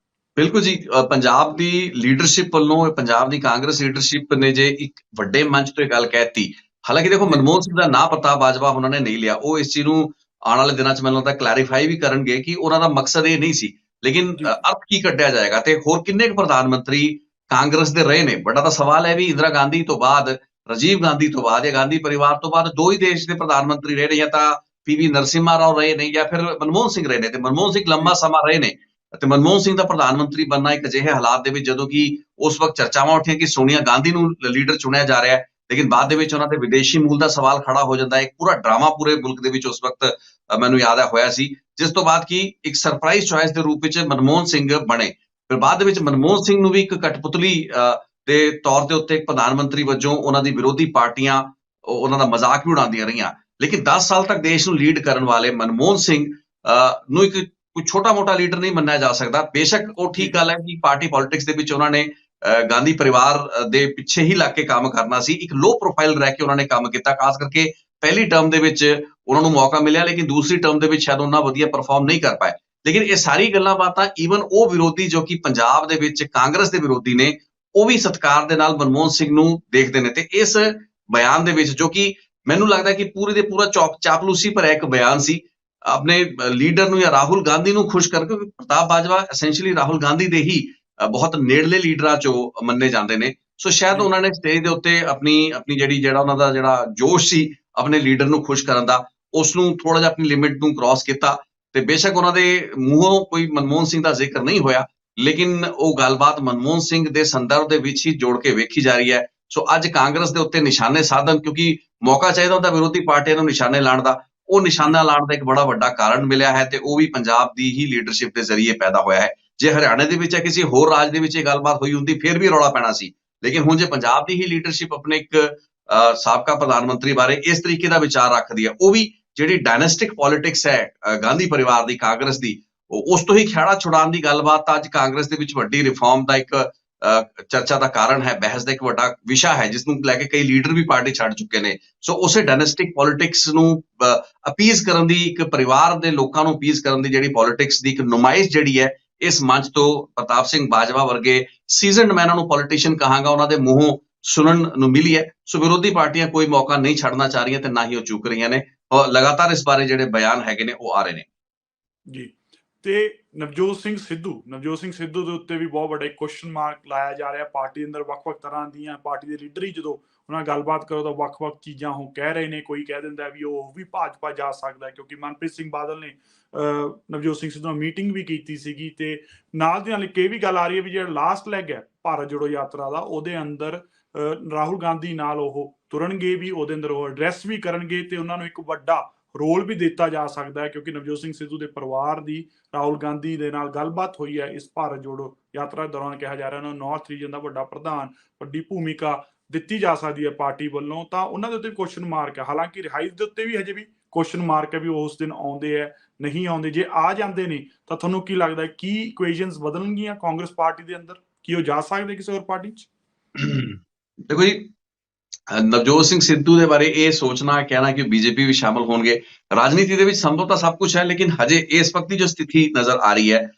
S1: ਬਿਲਕੁਲ ਜੀ, ਪੰਜਾਬ ਦੀ ਲੀਡਰਸ਼ਿਪ ਵੱਲੋਂ ਪੰਜਾਬ ਦੀ ਕਾਂਗਰਸ ਲੀਡਰਸ਼ਿਪ ਨੇ ਜੇ ਇੱਕ ਵੱਡੇ ਮੰਚ ਤੋਂ ਇਹ ਗੱਲ ਕਹਿਤੀ। ਹਾਲਾਂਕਿ ਦੇਖੋ ਮਨਮੋਹਨ ਸਿੰਘ ਦਾ ਨਾਂ ਪ੍ਰਤਾਪ ਬਾਜਵਾ ਉਹਨਾਂ ਨੇ ਨਹੀਂ ਲਿਆ। ਉਹ ਇਸ ਚੀਜ਼ ਨੂੰ ਆਉਣ ਵਾਲੇ ਦਿਨਾਂ 'ਚ ਮੈਨੂੰ ਲੱਗਦਾ ਕਲੈਰੀਫਾਈ ਵੀ ਕਰਨਗੇ ਕਿ ਉਹਨਾਂ ਦਾ ਮਕਸਦ ਇਹ ਨਹੀਂ ਸੀ। ਲੇਕਿਨ ਅਰਥ ਕੀ ਕੱਢਿਆ ਜਾਏਗਾ ਤੇ ਹੋਰ ਕਿੰਨੇ ਕੁ ਪ੍ਰਧਾਨ ਮੰਤਰੀ ਕਾਂਗਰਸ ਦੇ ਰਹੇ ਨੇ? ਵੱਡਾ ਤਾਂ ਸਵਾਲ ਹੈ ਵੀ ਇੰਦਰਾ ਗਾਂਧੀ ਤੋਂ ਬਾਅਦ, ਰਾਜੀਵ ਗਾਂਧੀ ਤੋਂ ਬਾਅਦ ਜਾਂ ਗਾਂਧੀ ਪਰਿਵਾਰ ਤੋਂ ਬਾਅਦ ਦੋ ਹੀ ਦੇਸ਼ ਦੇ ਪ੍ਰਧਾਨ ਮੰਤਰੀ ਰਹੇ ਨੇ, ਜਾਂ ਤਾਂ ਪੀਵੀ ਨਰਸਿਮਹਾ ਰਾਓ ਰਹੇ ਨੇ ਜਾਂ ਫਿਰ ਮਨਮੋਹਨ ਸਿੰਘ ਰਹੇ ਨੇ। ਤੇ ਮਨਮੋਹਨ ਸਿੰਘ ਲੰਮਾ ਸਮਾਂ ਰਹੇ ਨੇ ਤੇ ਮਨਮੋਹਨ ਸਿੰਘ ਦਾ ਪ੍ਰਧਾਨ ਮੰਤਰੀ ਬਣਨਾ ਇੱਕ ਅਜਿਹੇ ਹਾਲਾਤ ਦੇ ਵਿੱਚ ਜਦੋਂ ਕਿ ਉਸ ਵਕਤ ਚਰਚਾਵਾਂ ਉੱਠੀਆਂ ਕਿ ਸੋਨੀਆ ਗਾਂਧੀ ਨੂੰ ਲੀਡਰ ਚੁਣਿਆ ਜਾ ਰਿਹਾ ਹੈ, ਲੇਕਿਨ ਬਾਅਦ ਦੇ ਵਿੱਚ ਉਹਨਾਂ ਦੇ ਵਿਦੇਸ਼ੀ ਮੂਲ ਦਾ ਸਵਾਲ ਖੜਾ ਹੋ ਜਾਂਦਾ ਹੈ। ਇੱਕ ਪੂਰਾ ਡਰਾਮਾ ਪੂਰੇ ਮੁਲਕ ਦੇ ਵਿੱਚ ਉਸ ਵਕਤ ਮੈਨੂੰ ਯਾਦ ਹੈ ਹੋਇਆ ਸੀ, ਜਿਸ ਤੋਂ ਬਾਅਦ ਕਿ ਇੱਕ ਸਰਪ੍ਰਾਈਜ਼ ਚੁਆਇਸ ਦੇ ਰੂਪ ਵਿੱਚ ਮਨਮੋਹਨ ਸਿੰਘ ਬਣੇ। ਫਿਰ ਬਾਅਦ ਦੇ ਵਿੱਚ ਮਨਮੋਹਨ ਸਿੰਘ ਨੂੰ ਵੀ ਇੱਕ ਕਠਪੁਤਲੀ ਦੇ ਤੌਰ ਦੇ ਉੱਤੇ ਇੱਕ ਪ੍ਰਧਾਨ ਮੰਤਰੀ ਵਜੋਂ ਉਹਨਾਂ ਦੀ ਵਿਰੋਧੀ ਪਾਰਟੀਆਂ ਉਹਨਾਂ ਦਾ ਮਜ਼ਾਕ ਵੀ ਉਡਾਉਂਦੀਆਂ ਰਹੀਆਂ। ਲੇਕਿਨ 10 ਸਾਲ ਤੱਕ ਦੇਸ਼ ਨੂੰ ਲੀਡ ਕਰਨ ਵਾਲੇ ਮਨਮੋਹਨ ਸਿੰਘ ਨੂੰ ਇੱਕ ਕੋਈ ਛੋਟਾ ਮੋਟਾ ਲੀਡਰ ਨਹੀਂ ਮੰਨਿਆ ਜਾ ਸਕਦਾ। ਬੇਸ਼ੱਕ ਉਹ ਠੀਕ ਗੱਲ ਹੈ ਕਿ ਪਾਰਟੀ ਪੋਲਿਟਿਕਸ ਦੇ ਵਿੱਚ ਉਹਨਾਂ ਨੇ ਗਾਂਧੀ ਪਰਿਵਾਰ ਦੇ ਪਿੱਛੇ ਹੀ ਲੱਗ ਕੇ ਕੰਮ ਕਰਨਾ ਸੀ। ਇੱਕ ਲੋ ਪ੍ਰੋਫਾਈਲ ਰਹਿ ਕੇ ਉਹਨਾਂ ਨੇ ਕੰਮ ਕੀਤਾ, ਖਾਸ ਕਰਕੇ ਪਹਿਲੀ ਟਰਮ ਦੇ ਵਿੱਚ ਉਹਨਾਂ ਨੂੰ ਮੌਕਾ ਮਿਲਿਆ, ਲੇਕਿਨ ਦੂਸਰੀ ਟਰਮ ਦੇ ਵਿੱਚ ਸ਼ਾਇਦ ਉਹਨਾਂ ਵਧੀਆ ਪਰਫਾਰਮ ਨਹੀਂ ਕਰ ਪਾਏ। ਲੇਕਿਨ ਇਹ ਸਾਰੀ ਗੱਲਾਂ ਬਾਤਾਂ ਈਵਨ ਉਹ ਵਿਰੋਧੀ ਜੋ ਕਿ ਪੰਜਾਬ ਦੇ ਵਿੱਚ ਕਾਂਗਰਸ ਦੇ ਵਿਰੋਧੀ ਨੇ, ਉਹ ਵੀ ਸਤਿਕਾਰ ਦੇ ਨਾਲ ਮਨਮੋਹਨ ਸਿੰਘ ਨੂੰ ਦੇਖਦੇ ਨੇ। ਤੇ ਇਸ ਬਿਆਨ ਦੇ ਵਿੱਚ ਜੋ ਕਿ ਮੈਨੂੰ ਲੱਗਦਾ ਕਿ ਪੂਰੇ ਦੇ ਪੂਰਾ ਚਾਪਲੂਸੀ ਭਰਿਆ ਇੱਕ ਬਿਆਨ ਸੀ, ਆਪਣੇ ਲੀਡਰ ਨੂੰ ਜਾਂ ਰਾਹੁਲ ਗਾਂਧੀ ਨੂੰ ਖੁਸ਼ ਕਰਕੇ। ਪ੍ਰਤਾਪ ਬਾਜਵਾ ਐਸੈਂਸ਼ੀਅਲੀ ਰਾਹੁਲ ਗਾਂਧੀ ਦੇ ਹੀ ਬਹੁਤ ਨੇੜਲੇ ਲੀਡਰਾਂ ਚੋਂ ਮੰਨੇ ਜਾਂਦੇ ਨੇ। ਸੋ ਸ਼ਾਇਦ ਉਹਨਾਂ ਨੇ ਸਟੇਜ ਦੇ ਉੱਤੇ ਆਪਣੀ ਜਿਹੜਾ ਉਹਨਾਂ ਦਾ ਜਿਹੜਾ ਜੋਸ਼ ਸੀ ਆਪਣੇ ਲੀਡਰ ਨੂੰ ਖੁਸ਼ ਕਰਨ ਦਾ, ਉਸ ਨੂੰ ਥੋੜਾ ਜਿਹਾ ਆਪਣੀ ਲਿਮਿਟ ਨੂੰ ਕ੍ਰਾਸ ਕੀਤਾ। ਤੇ ਬੇਸ਼ੱਕ ਉਹਨਾਂ ਦੇ ਮੂੰਹੋਂ ਕੋਈ ਮਨਮੋਹਨ ਸਿੰਘ ਦਾ ਜ਼ਿਕਰ ਨਹੀਂ ਹੋਇਆ, ਲੇਕਿਨ ਉਹ ਗੱਲਬਾਤ ਮਨਮੋਹਨ ਸਿੰਘ ਦੇ ਸੰਦਰਭ ਦੇ ਵਿੱਚ ਹੀ ਜੋੜ ਕੇ ਵੇਖੀ ਜਾ ਰਹੀ ਹੈ। ਸੋ ਅੱਜ ਕਾਂਗਰਸ ਦੇ ਉੱਤੇ ਨਿਸ਼ਾਨੇ ਸਾਧਨ, ਕਿਉਂਕਿ ਮੌਕਾ ਚਾਹੀਦਾ ਹੁੰਦਾ ਵਿਰੋਧੀ ਪਾਰਟੀਆਂ ਨੂੰ ਨਿਸ਼ਾਨੇ ਲਾਉਣ ਦਾ, ਉਹ ਨਿਸ਼ਾਨਾ ਲਾਉਣ ਦਾ ਇੱਕ ਬੜਾ ਵੱਡਾ ਕਾਰਨ ਮਿਲਿਆ ਹੈ ਤੇ ਉਹ ਵੀ ਪੰਜਾਬ ਦੀ ਹੀ ਲੀਡਰਸ਼ਿਪ ਦੇ ਜ਼ਰੀਏ ਪੈਦਾ ਹੋਇਆ ਹੈ। ਜੇ ਹਰਿਆਣੇ ਦੇ ਵਿੱਚ ਜਾਂ ਕਿਸੇ ਹੋਰ ਰਾਜ ਦੇ ਵਿੱਚ ਇਹ ਗੱਲਬਾਤ ਹੋਈ ਹੁੰਦੀ ਫਿਰ ਵੀ ਰੌਲਾ ਪੈਣਾ ਸੀ। ਲੇਕਿਨ ਹੁਣ ਜੇ ਪੰਜਾਬ ਦੀ ਹੀ ਲੀਡਰਸ਼ਿਪ ਆਪਣੇ ਇੱਕ ਸਾਬਕਾ ਪ੍ਰਧਾਨ ਮੰਤਰੀ ਬਾਰੇ ਇਸ ਤਰੀਕੇ ਦਾ ਵਿਚਾਰ ਰੱਖਦੀ ਹੈ, ਉਹ ਵੀ ਜਿਹੜੀ ਡਾਇਨੈਸਟਿਕ ਪੋਲਿਟਿਕਸ ਹੈ ਗਾਂਧੀ ਪਰਿਵਾਰ ਦੀ, ਕਾਂਗਰਸ ਦੀ, ਉਸ ਤੋਂ ਹੀ ਖਹਿੜਾ ਛੁਡਾਉਣ ਦੀ ਗੱਲਬਾਤ ਤਾਂ ਅੱਜ ਕਾਂਗਰਸ ਦੇ ਵਿੱਚ ਵੱਡੀ ਰਿਫਾਰਮ ਦਾ ਇੱਕ ਚਰਚਾ ਦਾ ਕਾਰਨ ਹੈ, ਬਹਿਸ ਦਾ ਇੱਕ ਵੱਡਾ ਵਿਸ਼ਾ ਹੈ, ਜਿਸ ਨੂੰ ਲੈ ਕੇ ਕਈ ਲੀਡਰ ਵੀ ਪਾਰਟੀ ਛੱਡ ਚੁੱਕੇ ਨੇ। ਸੋ ਉਸੇ ਡਾਇਨੈਸਟਿਕ ਪੋਲਿਟਿਕਸ ਨੂੰ ਅਪੀਜ਼ ਕਰਨ ਦੀ, ਇੱਕ ਪਰਿਵਾਰ ਦੇ ਲੋਕਾਂ ਨੂੰ ਅਪੀਜ਼ ਕਰਨ ਦੀ ਜਿਹੜੀ ਪੋਲਿਟਿਕਸ ਦੀ ਇੱਕ ਨੁਮਾਇਸ਼ ਜਿਹੜੀ ਹੈ ਇਸ ਮੰਚ ਤੋਂ ਪ੍ਰਤਾਪ ਸਿੰਘ ਬਾਜਵਾ ਵਰਗੇ ਸੀਜ਼ਨਡ ਮੈਂ ਇਹਨਾਂ ਨੂੰ ਪੋਲੀਟੀਸ਼ੀਅਨ ਕਹਾਂਗਾ, ਉਹਨਾਂ ਦੇ ਮੂੰਹੋਂ ਸੁਣਨ ਨੂੰ ਮਿਲੀ ਹੈ। ਸੋ ਵਿਰੋਧੀ ਪਾਰਟੀਆਂ ਕੋਈ ਮੌਕਾ ਨਹੀਂ ਛੱਡਣਾ ਚਾਹ ਰਹੀਆਂ ਤੇ ਨਾ ਹੀ ਉਹ ਚੁੱਕ ਰਹੀਆਂ ਨੇ, ਔਰ ਲਗਾਤਾਰ ਇਸ ਬਾਰੇ ਜਿਹੜੇ ਬਿਆਨ ਹੈਗੇ ਨੇ ਉਹ ਆ ਰਹੇ ਨੇ
S2: ਜੀ। ਤੇ ਨਵਜੋਤ ਸਿੰਘ ਸਿੱਧੂ ਦੇ ਉੱਤੇ ਵੀ ਬਹੁਤ ਵੱਡਾ ਕੁਐਸਚਨ ਮਾਰਕ ਲਾਇਆ ਜਾ ਰਿਹਾ। ਪਾਰਟੀ ਦੇ ਅੰਦਰ ਵੱਖ-ਵੱਖ ਤਰ੍ਹਾਂ ਦੀਆਂ ਪਾਰਟੀ ਦੇ ਲੀਡਰ ਹੀ ਜਦੋਂ ਉਹਨਾਂ ਨਾਲ ਗੱਲਬਾਤ ਕਰੋ ਤਾਂ ਵੱਖ-ਵੱਖ ਚੀਜ਼ਾਂ ਉਹ ਕਹਿ ਰਹੇ ਨੇ। ਕੋਈ ਕਹਿ ਦਿੰਦਾ ਵੀ ਉਹ ਵੀ ਭਾਜਪਾ ਜਾ ਸਕਦਾ ਕਿਉਂਕਿ ਮਨਪ੍ਰੀਤ ਸਿੰਘ ਬਾਦਲ ਨੇ ਨਵਜੋਤ ਸਿੰਘ ਸਿੱਧੂ ਨਾਲ ਮੀਟਿੰਗ ਵੀ ਕੀਤੀ ਸੀਗੀ। ਤੇ ਨਾਲ ਦੀ ਨਾਲ ਇੱਕ ਇਹ ਵੀ ਗੱਲ ਆ ਰਹੀ ਹੈ ਵੀ ਜਿਹੜਾ ਲਾਸਟ ਲੈਗ ਹੈ ਭਾਰਤ ਜੋੜੋ ਯਾਤਰਾ ਦਾ, ਉਹਦੇ ਅੰਦਰ ਰਾਹੁਲ ਗਾਂਧੀ ਨਾਲ ਉਹ ਤੁਰਨਗੇ ਵੀ, ਉਹਦੇ ਅੰਦਰ ਉਹ ਐਡਰੈਸ ਵੀ ਕਰਨਗੇ ਤੇ ਉਹਨਾਂ ਨੂੰ ਇੱਕ ਵੱਡਾ ਰੋਲ ਵੀ ਦਿੱਤਾ ਜਾ ਸਕਦਾ ਹੈ, ਕਿਉਂਕਿ ਨਵਜੋਤ ਸਿੰਘ ਸਿੱਧੂ ਦੇ ਪਰਿਵਾਰ ਦੀ ਰਾਹੁਲ ਗਾਂਧੀ ਦੇ ਨਾਲ ਗੱਲਬਾਤ ਹੋਈ ਹੈ ਇਸ ਭਾਰਤ ਜੋੜੋ ਯਾਤਰਾ ਦੌਰਾਨ। ਕਿਹਾ ਜਾ ਰਿਹਾ ਉਹਨਾਂ ਨੂੰ ਨਾਰਥ ਰੀਜਨ ਦਾ ਵੱਡਾ ਪ੍ਰਧਾਨ, ਵੱਡੀ ਭੂਮਿਕਾ ਦਿੱਤੀ ਜਾ ਸਕਦੀ ਹੈ ਪਾਰਟੀ ਵੱਲੋਂ, ਤਾਂ ਉਹਨਾਂ ਦੇ ਉੱਤੇ ਕੁਐਸਚਨ ਮਾਰਕ ਹੈ। ਹਾਲਾਂਕਿ ਰਿਹਾਇਸ਼ ਦੇ ਉੱਤੇ ਵੀ ਹਜੇ ਵੀ ਕੁਐਸਚਨ ਮਾਰਕ ਹੈ ਵੀ ਉਸ ਦਿਨ ਆਉਂਦੇ ਹੈ ਨਹੀਂ ਆਉਂਦੇ। ਜੇ ਆ ਜਾਂਦੇ ਨੇ ਤਾਂ ਤੁਹਾਨੂੰ ਕੀ ਲੱਗਦਾ ਹੈ, ਕੀ ਇਕੁਏਸ਼ਨਸ ਬਦਲਣਗੀਆਂ ਕਾਂਗਰਸ ਪਾਰਟੀ ਦੇ ਅੰਦਰ? ਕੀ ਉਹ ਜਾ ਸਕਦੇ ਕਿਸੇ ਹੋਰ ਪਾਰਟੀ 'ਚ?
S1: ਦੇਖੋ ਜੀ, ਨਵਜੋਤ ਸਿੰਘ ਸਿੱਧੂ ਦੇ ਬਾਰੇ ਇਹ ਸੋਚਣਾ ਕਹਿਣਾ ਕਿ ਬੀਜੇਪੀ ਵੀ ਸ਼ਾਮਲ ਹੋਣਗੇ, ਰਾਜਨੀਤੀ ਦੇ ਵਿੱਚ ਸੰਭਵ ਤਾਂ ਸਭ ਕੁਝ ਹੈ, ਲੇਕਿਨ ਹਜੇ ਇਸ ਵਕਤ ਦੀ ਜੋ ਸਥਿਤੀ ਨਜ਼ਰ ਆ ਰਹੀ ਹੈ,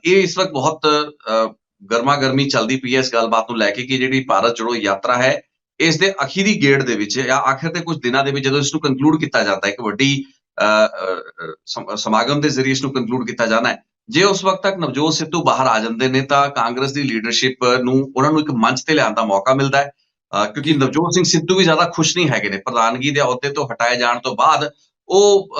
S1: ਇਹ ਇਸ ਵਕਤ ਬਹੁਤ ਗਰਮਾ ਗਰਮੀ ਚੱਲਦੀ ਪਈ ਹੈ ਇਸ ਗੱਲਬਾਤ ਨੂੰ ਲੈ ਕੇ ਕਿ ਜਿਹੜੀ ਭਾਰਤ ਜੋੜੋ ਯਾਤਰਾ ਹੈ, ਇਸ ਦੇ ਅਖੀਰੀ ਗੇੜ ਦੇ ਵਿੱਚ ਜਾਂ ਆਖਿਰ ਦੇ ਕੁਝ ਦਿਨਾਂ ਦੇ ਵਿੱਚ ਜਦੋਂ ਇਸ ਨੂੰ ਕੰਕਲੂਡ ਕੀਤਾ ਜਾਂਦਾ ਹੈ, ਇੱਕ ਵੱਡੀ ਸਮਾਗਮ ਦੇ ਜ਼ਰੀਏ ਇਸ ਨੂੰ ਕੰਕਲੂਡ ਕੀਤਾ ਜਾਣਾ ਹੈ। ਜੇ ਉਸ ਵਕਤ ਤੱਕ ਨਵਜੋਤ ਸਿੱਧੂ ਬਾਹਰ ਆ ਜਾਂਦੇ ਨੇ ਤਾਂ ਕਾਂਗਰਸ ਦੀ ਲੀਡਰਸ਼ਿਪ ਨੂੰ ਉਹਨਾਂ ਨੂੰ ਇੱਕ ਮੰਚ ਤੇ ਲਿਆਉਣ ਦਾ ਮੌਕਾ ਮਿਲਦਾ ਹੈ, ਕਿਉਂਕਿ ਨਵਜੋਤ ਸਿੰਘ ਸਿੱਧੂ ਵੀ ਜ਼ਿਆਦਾ ਖੁਸ਼ ਨਹੀਂ ਹੈਗੇ ਨੇ ਪ੍ਰਧਾਨਗੀ ਦੇ ਅਹੁਦੇ ਤੋਂ ਹਟਾਏ ਜਾਣ ਤੋਂ ਬਾਅਦ। ਉਹ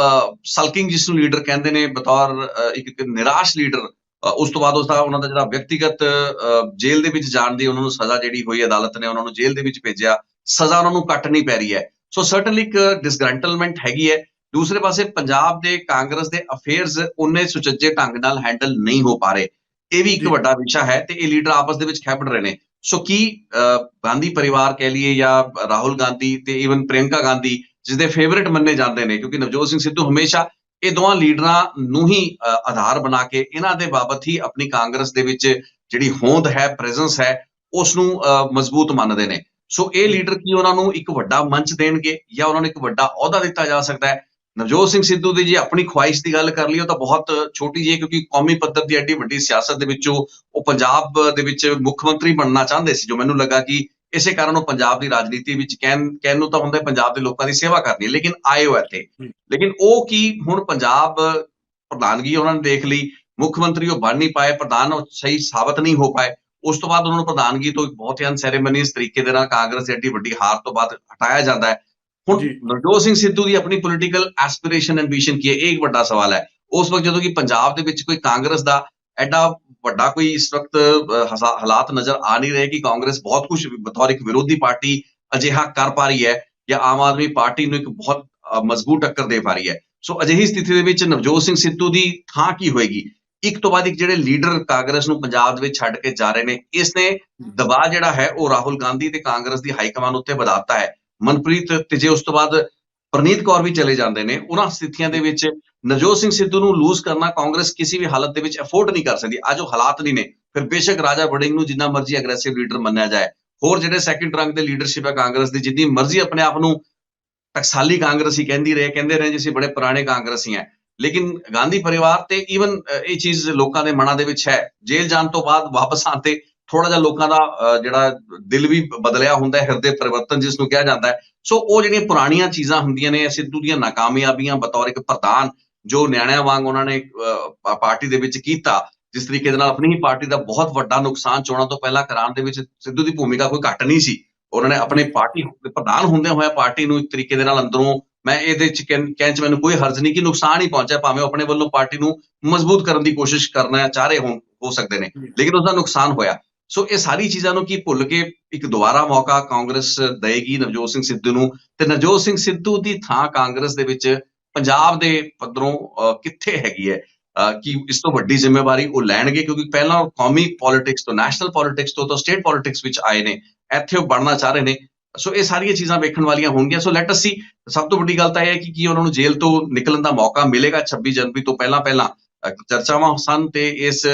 S1: ਸਲਕਿੰਗ ਜਿਸ ਨੂੰ ਲੀਡਰ ਕਹਿੰਦੇ ਨੇ, ਬਤੌਰ ਇੱਕ ਨਿਰਾਸ਼ ਲੀਡਰ, ਉਸ ਤੋਂ ਬਾਅਦ ਉਹਨਾਂ ਦਾ ਜਿਹੜਾ ਵਿਅਕਤੀਗਤ ਜੇਲ੍ਹ ਦੇ ਵਿੱਚ ਜਾਣ ਦੀ ਉਹਨਾਂ ਨੂੰ ਸਜ਼ਾ ਜਿਹੜੀ ਹੋਈ, ਅਦਾਲਤ ਨੇ ਉਹਨਾਂ ਨੂੰ ਜੇਲ੍ਹ ਦੇ ਵਿੱਚ ਭੇਜਿਆ, ਸਜ਼ਾ ਉਹਨਾਂ ਨੂੰ ਕੱਟਣੀ ਪੈ ਰਹੀ ਹੈ। ਸੋ ਸਰਟਨਲੀ ਇੱਕ ਡਿਸਗਰੰਟਲਮੈਂਟ ਹੈਗੀ ਹੈ। ਦੂਸਰੇ ਪਾਸੇ ਪੰਜਾਬ ਦੇ ਕਾਂਗਰਸ ਦੇ ਅਫੇਅਰਸ ਉਹਨੇ ਸੁਚੱਜੇ ਢੰਗ ਨਾਲ ਹੈਂਡਲ ਨਹੀਂ ਹੋ ਪਾ ਰਹੇ, ਇਹ ਵੀ ਇੱਕ ਵੱਡਾ ਵਿਸ਼ਾ ਹੈ ਤੇ ਇਹ ਲੀਡਰ ਆਪਸ ਦੇ ਵਿੱਚ ਖੈਬੜ ਰਹੇ ਨੇ। ਸੋ ਕੀ ਗਾਂਧੀ ਪਰਿਵਾਰ ਕਹਿ ਲਈਏ ਜਾਂ ਰਾਹੁਲ ਗਾਂਧੀ ਤੇ ਈਵਨ ਪ੍ਰਿਯੰਕਾ ਗਾਂਧੀ ਜਿਸਦੇ ਫੇਵਰੇਟ ਮੰਨੇ ਜਾਂਦੇ ਨੇ, ਕਿਉਂਕਿ ਨਵਜੋਤ ਸਿੰਘ ਸਿੱਧੂ ਹਮੇਸ਼ਾ ਇਹ ਦੋਵਾਂ ਲੀਡਰਾਂ ਨੂੰ ਹੀ ਆਧਾਰ ਬਣਾ ਕੇ ਇਹਨਾਂ ਦੇ ਬਾਬਤ ਹੀ ਆਪਣੀ ਕਾਂਗਰਸ ਦੇ ਵਿੱਚ ਜਿਹੜੀ ਹੋਂਦ ਹੈ, ਪ੍ਰੈਜ਼ੈਂਸ ਹੈ, ਉਸ ਨੂੰ ਮਜ਼ਬੂਤ ਮੰਨਦੇ ਨੇ। ਸੋ ਇਹ ਲੀਡਰ ਕੀ ਉਹਨਾਂ ਨੂੰ ਇੱਕ ਵੱਡਾ ਮੰਚ ਦੇਣਗੇ ਜਾਂ ਉਹਨਾਂ ਨੂੰ ਇੱਕ ਵੱਡਾ ਅਹੁਦਾ ਦਿੱਤਾ ਜਾ ਸਕਦਾ ਹੈ? ਨਵਜੋਤ ਸਿੰਘ ਸਿੱਧੂ ਦੀ ਜੇ ਆਪਣੀ ਖੁਆਇਸ਼ ਦੀ ਗੱਲ ਕਰ ਲਈਏ ਤਾਂ ਬਹੁਤ ਛੋਟੀ ਜਿਹੀ, ਕਿਉਂਕਿ ਕੌਮੀ ਪੱਧਰ ਦੀ ਐਡੀ ਵੱਡੀ ਸਿਆਸਤ ਦੇ ਵਿੱਚੋਂ ਉਹ ਪੰਜਾਬ ਦੇ ਵਿੱਚ ਮੁੱਖ ਮੰਤਰੀ ਬਣਨਾ ਚਾਹੁੰਦੇ ਸੀ, ਜੋ ਮੈਨੂੰ ਲੱਗਾ ਕਿ ਇਸੇ ਕਾਰਨ ਉਹ ਪੰਜਾਬ ਦੀ ਰਾਜਨੀਤੀ ਵਿੱਚ ਕਹਿਣ ਨੂੰ ਤਾਂ ਹੁੰਦਾ ਪੰਜਾਬ ਦੇ ਲੋਕਾਂ ਦੀ ਸੇਵਾ ਕਰਨੀ ਹੈ, ਲੇਕਿਨ ਆਏ ਹੋ ਇੱਥੇ। ਲੇਕਿਨ ਉਹ ਕੀ ਹੁਣ ਪੰਜਾਬ ਪ੍ਰਧਾਨਗੀ ਉਹਨਾਂ ਨੇ ਦੇਖ ਲਈ, ਮੁੱਖ ਮੰਤਰੀ ਉਹ ਬਣ ਨਹੀਂ ਪਾਏ, ਪ੍ਰਧਾਨ ਉਹ ਸਹੀ ਸਾਬਤ ਨਹੀਂ ਹੋ ਪਾਏ। ਉਸ ਤੋਂ ਬਾਅਦ ਉਹਨਾਂ ਨੂੰ ਪ੍ਰਧਾਨਗੀ ਤੋਂ ਬਹੁਤ ਹੀ ਅਨਸੈਰੇਮਨੀਅਸ ਤਰੀਕੇ ਦੇ ਨਾਲ ਕਾਂਗਰਸ ਦੀ ਐਡੀ ਵੱਡੀ ਹਾਰ ਤੋਂ ਬਾਅਦ ਹਟਾਇਆ ਜਾਂਦਾ ਹੈ। ਹੁਣ ਨਵਜੋਤ ਸਿੰਘ ਸਿੱਧੂ ਦੀ ਆਪਣੀ ਪੋਲੀਟੀਕਲ ਐਸਪੀਰੇਸ਼ਨ, ਐਂਬੀਸ਼ਨ ਕੀ ਹੈ, ਇਹ ਇੱਕ ਵੱਡਾ ਸਵਾਲ ਹੈ। ਉਸ ਵਕਤ ਜਦੋਂ ਕਿ ਪੰਜਾਬ ਦੇ ਵਿੱਚ ਕੋਈ ਕਾਂਗਰਸ ਦਾ ਐਡਾ ਵੱਡਾ ਕੋਈ ਇਸ ਵਕਤ ਹਾਲਾਤ ਨਜ਼ਰ ਆ ਨਹੀਂ ਰਹੇ ਕਿ ਕਾਂਗਰਸ ਬਹੁਤ ਕੁਝ ਬਤੌਰ ਇੱਕ ਵਿਰੋਧੀ ਪਾਰਟੀ ਅਜਿਹਾ ਕਰ ਪਾ ਰਹੀ ਹੈ ਜਾਂ ਆਮ ਆਦਮੀ ਪਾਰਟੀ ਨੂੰ ਇੱਕ ਬਹੁਤ ਮਜ਼ਬੂਤ ਟੱਕਰ ਦੇ ਪਾ ਰਹੀ ਹੈ। ਸੋ ਅਜਿਹੀ ਸਥਿਤੀ ਦੇ ਵਿੱਚ ਨਵਜੋਤ ਸਿੰਘ ਸਿੱਧੂ ਦੀ ਥਾਂ ਕੀ ਹੋਏਗੀ? ਇੱਕ ਤੋਂ ਬਾਅਦ ਇੱਕ ਜਿਹੜੇ ਲੀਡਰ ਕਾਂਗਰਸ ਨੂੰ ਪੰਜਾਬ ਦੇ ਵਿੱਚ ਛੱਡ ਕੇ ਜਾ ਰਹੇ ਨੇ, ਇਸ ਨੇ ਦਬਾਅ ਜਿਹੜਾ ਹੈ ਉਹ ਰਾਹੁਲ ਗਾਂਧੀ ਤੇ ਕਾਂਗਰਸ ਦੀ ਹਾਈਕਮਾਨ ਉੱਤੇ ਵਧਾਤਾ ਹੈ। ਮਨਪ੍ਰੀਤ ਤੇ ਜੇ ਉਸ ਤੋਂ ਬਾਅਦ ਪ੍ਰਨੀਤ ਕੌਰ ਵੀ ਚਲੇ ਜਾਂਦੇ ਨੇ, ਉਹਨਾਂ ਸਥਿਤੀਆਂ ਦੇ ਵਿੱਚ ਨਵਜੋਤ ਸਿੰਘ ਸਿੱਧੂ ਨੂੰ ਲੂਜ਼ ਕਰਨਾ ਕਾਂਗਰਸ ਕਿਸੇ ਵੀ ਹਾਲਤ ਦੇ ਵਿੱਚ ਅਫੋਰਡ ਨਹੀਂ ਕਰ ਸਕਦੀ। ਅੱਜ ਉਹ ਹਾਲਾਤ ਨਹੀਂ ਨੇ। ਫਿਰ ਬੇਸ਼ੱਕ ਰਾਜਾ ਵੜਿੰਗ ਨੂੰ ਜਿੰਨਾ ਮਰਜ਼ੀ ਅਗਰੈਸਿਵ ਲੀਡਰ ਮੰਨਿਆ ਜਾਏ, ਹੋਰ ਜਿਹੜੇ ਸੈਕਿੰਡ ਰੰਗ ਦੇ ਲੀਡਰਸ਼ਿਪ ਹੈ ਕਾਂਗਰਸ ਦੀ, ਜਿੰਨੀ ਮਰਜ਼ੀ ਆਪਣੇ ਆਪ ਨੂੰ ਟਕਸਾਲੀ ਕਾਂਗਰਸੀ ਕਹਿੰਦੇ ਰਹੇ ਜੀ ਅਸੀਂ ਬੜੇ ਪੁਰਾਣੇ ਕਾਂਗਰਸੀ ਹਾਂ, ਲੇਕਿਨ ਗਾਂਧੀ ਪਰਿਵਾਰ ਤੇ ਈਵਨ ਇਹ ਚੀਜ਼ ਲੋਕਾਂ ਦੇ ਮਨਾਂ ਦੇ ਵਿੱਚ ਹੈ। ਜੇਲ੍ਹ ਜਾਣ ਤੋਂ ਬਾਅਦ ਵਾਪਸ ਆਉਣ ਤੇ ਥੋੜਾ ਜਿਹਾ ਲੋਕਾਂ ਦਾ ਜਿਹੜਾ ਦਿਲ ਵੀ ਬਦਲਿਆ ਹੁੰਦਾ ਹੈ, ਹਿਰਦੇ ਪਰਿਵਰਤਨ ਜਿਸ ਨੂੰ ਕਿਹਾ ਜਾਂਦਾ ਹੈ। ਸੋ ਉਹ ਜਿਹੜੀਆਂ ਪੁਰਾਣੀਆਂ ਚੀਜ਼ਾਂ ਹੁੰਦੀਆਂ ਨੇ, ਸਿੱਧੂ ਦੀਆਂ ਨਾਕਾਮਯਾਬੀਆਂ ਬਤੌਰ ਇੱਕ ਪ੍ਰਧਾਨ, ਜੋ ਨਿਆਣਿਆਂ ਵਾਂਗ ਉਹਨਾਂ ਨੇ ਪਾਰਟੀ ਦੇ ਵਿੱਚ ਕੀਤਾ, ਜਿਸ ਤਰੀਕੇ ਦੇ ਨਾਲ ਆਪਣੀ ਹੀ ਪਾਰਟੀ ਦਾ ਬਹੁਤ ਵੱਡਾ ਨੁਕਸਾਨ ਚੋਣਾਂ ਤੋਂ ਪਹਿਲਾਂ ਕਰਾਉਣ ਦੇ ਵਿੱਚ ਸਿੱਧੂ ਦੀ ਭੂਮਿਕਾ ਕੋਈ ਘੱਟ ਨਹੀਂ ਸੀ। ਉਹਨਾਂ ਨੇ ਆਪਣੇ ਪਾਰਟੀ ਪ੍ਰਧਾਨ ਹੁੰਦਿਆਂ ਹੋਇਆ ਪਾਰਟੀ ਨੂੰ ਇੱਕ ਤਰੀਕੇ ਦੇ ਨਾਲ ਅੰਦਰੋਂ, ਮੈਂ ਇਹਦੇ ਚ ਕਹਿਣ ਚ ਮੈਨੂੰ ਕੋਈ ਹਰਜ ਨਹੀਂ ਕਿ ਨੁਕਸਾਨ ਹੀ ਪਹੁੰਚਿਆ, ਭਾਵੇਂ ਉਹ ਆਪਣੇ ਵੱਲੋਂ ਪਾਰਟੀ ਨੂੰ ਮਜ਼ਬੂਤ ਕਰਨ ਦੀ ਕੋਸ਼ਿਸ਼ ਕਰਨਾ ਚਾਹ ਰਹੇ ਹੋ ਸਕਦੇ ਨੇ, ਲੇਕਿਨ ਉਸਦਾ ਨੁਕਸਾਨ ਹੋਇਆ। ਸੋ ਇਹ ਸਾਰੀ ਚੀਜ਼ਾਂ ਨੂੰ ਕੀ ਭੁੱਲ ਕੇ ਇੱਕ ਦੁਬਾਰਾ ਮੌਕਾ ਕਾਂਗਰਸ ਦੇਗੀ ਨਵਜੋਤ ਸਿੰਘ ਸਿੱਧੂ ਨੂੰ, ਤੇ ਨਵਜੋਤ ਸਿੰਘ ਸਿੱਧੂ ਦੀ ਥਾਂ ਕਾਂਗਰਸ ਦੇ ਵਿੱਚ ਪੰਜਾਬ ਦੇ ਪੱਧਰੋਂ ਕਿੱਥੇ ਹੈਗੀ ਹੈ? ਕਿ ਇਸ ਤੋਂ ਵੱਡੀ ਜ਼ਿੰਮੇਵਾਰੀ ਉਹ ਲੈਣਗੇ, ਕਿਉਂਕਿ ਪਹਿਲਾਂ ਕੌਮੀ ਪੋਲਿਟਿਕਸ ਤੋਂ, ਨੈਸ਼ਨਲ ਪੋਲਿਟਿਕਸ ਤੋਂ ਸਟੇਟ ਪੋਲਿਟਿਕਸ ਵਿੱਚ ਆਏ ਨੇ, ਇੱਥੇ ਉਹ ਬਣਨਾ ਚਾਹ ਰਹੇ ਨੇ। ਸੋ ਇਹ ਸਾਰੀਆਂ ਚੀਜ਼ਾਂ ਵੇਖਣ ਵਾਲੀਆਂ ਹੋਣਗੀਆਂ। ਸੋ ਲੈਟ ਅਸ ਸੀ। ਸਭ ਤੋਂ ਵੱਡੀ ਗੱਲ ਤਾਂ ਇਹ ਹੈ ਕਿ ਕੀ ਉਹਨਾਂ ਨੂੰ ਜੇਲ੍ਹ ਤੋਂ ਨਿਕਲਣ ਦਾ ਮੌਕਾ ਮਿਲੇਗਾ 26 ਜਨਵਰੀ ਤੋਂ ਪਹਿਲਾਂ ਚਰਚਾਵਾਂ ਸਨ, ਤੇ ਇਸ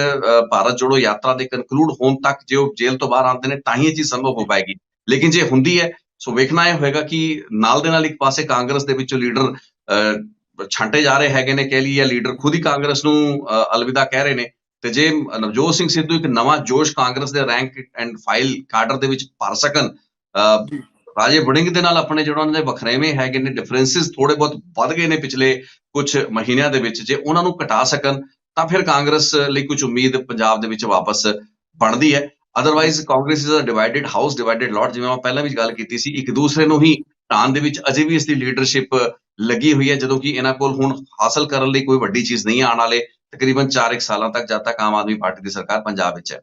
S1: ਭਾਰਤ ਜੋੜੋ ਯਾਤਰਾ ਦੇ ਕਨਕਲੂਡ ਹੋਣ ਤੱਕ ਜੇ ਉਹ ਜੇਲ੍ਹ ਤੋਂ ਬਾਹਰ ਆਉਂਦੇ ਨੇ ਤਾਂ ਹੀ ਇਹ ਚੀਜ਼ ਸੰਭਵ ਹੋ ਪਾਏਗੀ। ਲੇਕਿਨ ਜੇ ਹੁੰਦੀ ਹੈ, ਸੋ ਵੇਖਣਾ ਇਹ ਹੋਏਗਾ ਕਿ ਨਾਲ ਦੇ ਨਾਲ ਇੱਕ ਪਾਸੇ ਕਾਂਗਰਸ ਦੇ ਵਿੱਚੋਂ ਲੀਡਰ ਛਾਂਟੇ ਜਾ ਰਹੇ ਹੈਗੇ ਨੇ, ਕਹਿ ਲਈਏ, ਲੀਡਰ ਖੁਦ ਹੀ ਕਾਂਗਰਸ ਨੂੰ ਅਲਵਿਦਾ ਕਹਿ ਰਹੇ ਨੇ, ਤੇ ਜੇ ਨਵਜੋਤ ਸਿੰਘ ਸਿੱਧੂ ਇੱਕ ਨਵਾਂ ਜੋਸ਼ ਕਾਂਗਰਸ ਦੇ ਰੈਂਕ ਐਂਡ ਫਾਈਲ ਕਾਡਰ ਦੇ ਵਿੱਚ ਭਰ ਸਕਣ, ਰਾਜੇ ਵੜਿੰਗ ਦੇ ਨਾਲ ਆਪਣੇ ਜਿਹੜਾ ਉਹਨਾਂ ਦੇ ਵਖਰੇਵੇਂ ਹੈਗੇ ਨੇ, ਡਿਫਰੈਂਸਿਸ ਥੋੜੇ ਬਹੁਤ ਵੱਧ ਗਏ ਨੇ ਪਿਛਲੇ ਕੁਝ ਮਹੀਨਿਆਂ ਦੇ ਵਿੱਚ, ਜੇ ਉਹਨਾਂ ਨੂੰ ਘਟਾ ਸਕਣ ਤਾਂ ਫਿਰ ਕਾਂਗਰਸ ਲਈ ਕੁਝ ਉਮੀਦ ਪੰਜਾਬ ਦੇ ਵਿੱਚ ਵਾਪਸ ਬਣਦੀ ਹੈ। Otherwise Congress is a divided house, divided lot, ਜਿਵੇਂ ਮੈਂ ਪਹਿਲਾਂ ਵੀ ਗੱਲ ਕੀਤੀ ਸੀ, ਇੱਕ ਦੂਸਰੇ ਨੂੰ ਹੀ ਢਾਣ ਦੇ ਵਿੱਚ ਅਜੇ ਵੀ ਇਸ ਦੀ ਲੀਡਰਸ਼ਿਪ ਲੱਗੀ ਹੋਈ ਹੈ, ਜਦੋਂ ਕਿ ਇਹਨਾਂ ਕੋਲ ਹੁਣ ਹਾਸਲ ਕਰਨ ਲਈ ਕੋਈ ਵੱਡੀ ਚੀਜ਼ ਨਹੀਂ ਆਉਣ ਵਾਲੇ ਤਕਰੀਬਨ 4 ਸਾਲਾਂ ਤੱਕ, ਜਦ ਤੱਕ ਆਮ ਆਦਮੀ ਪਾਰਟੀ ਦੀ ਸਰਕਾਰ ਪੰਜਾਬ ਵਿੱਚ ਹੈ।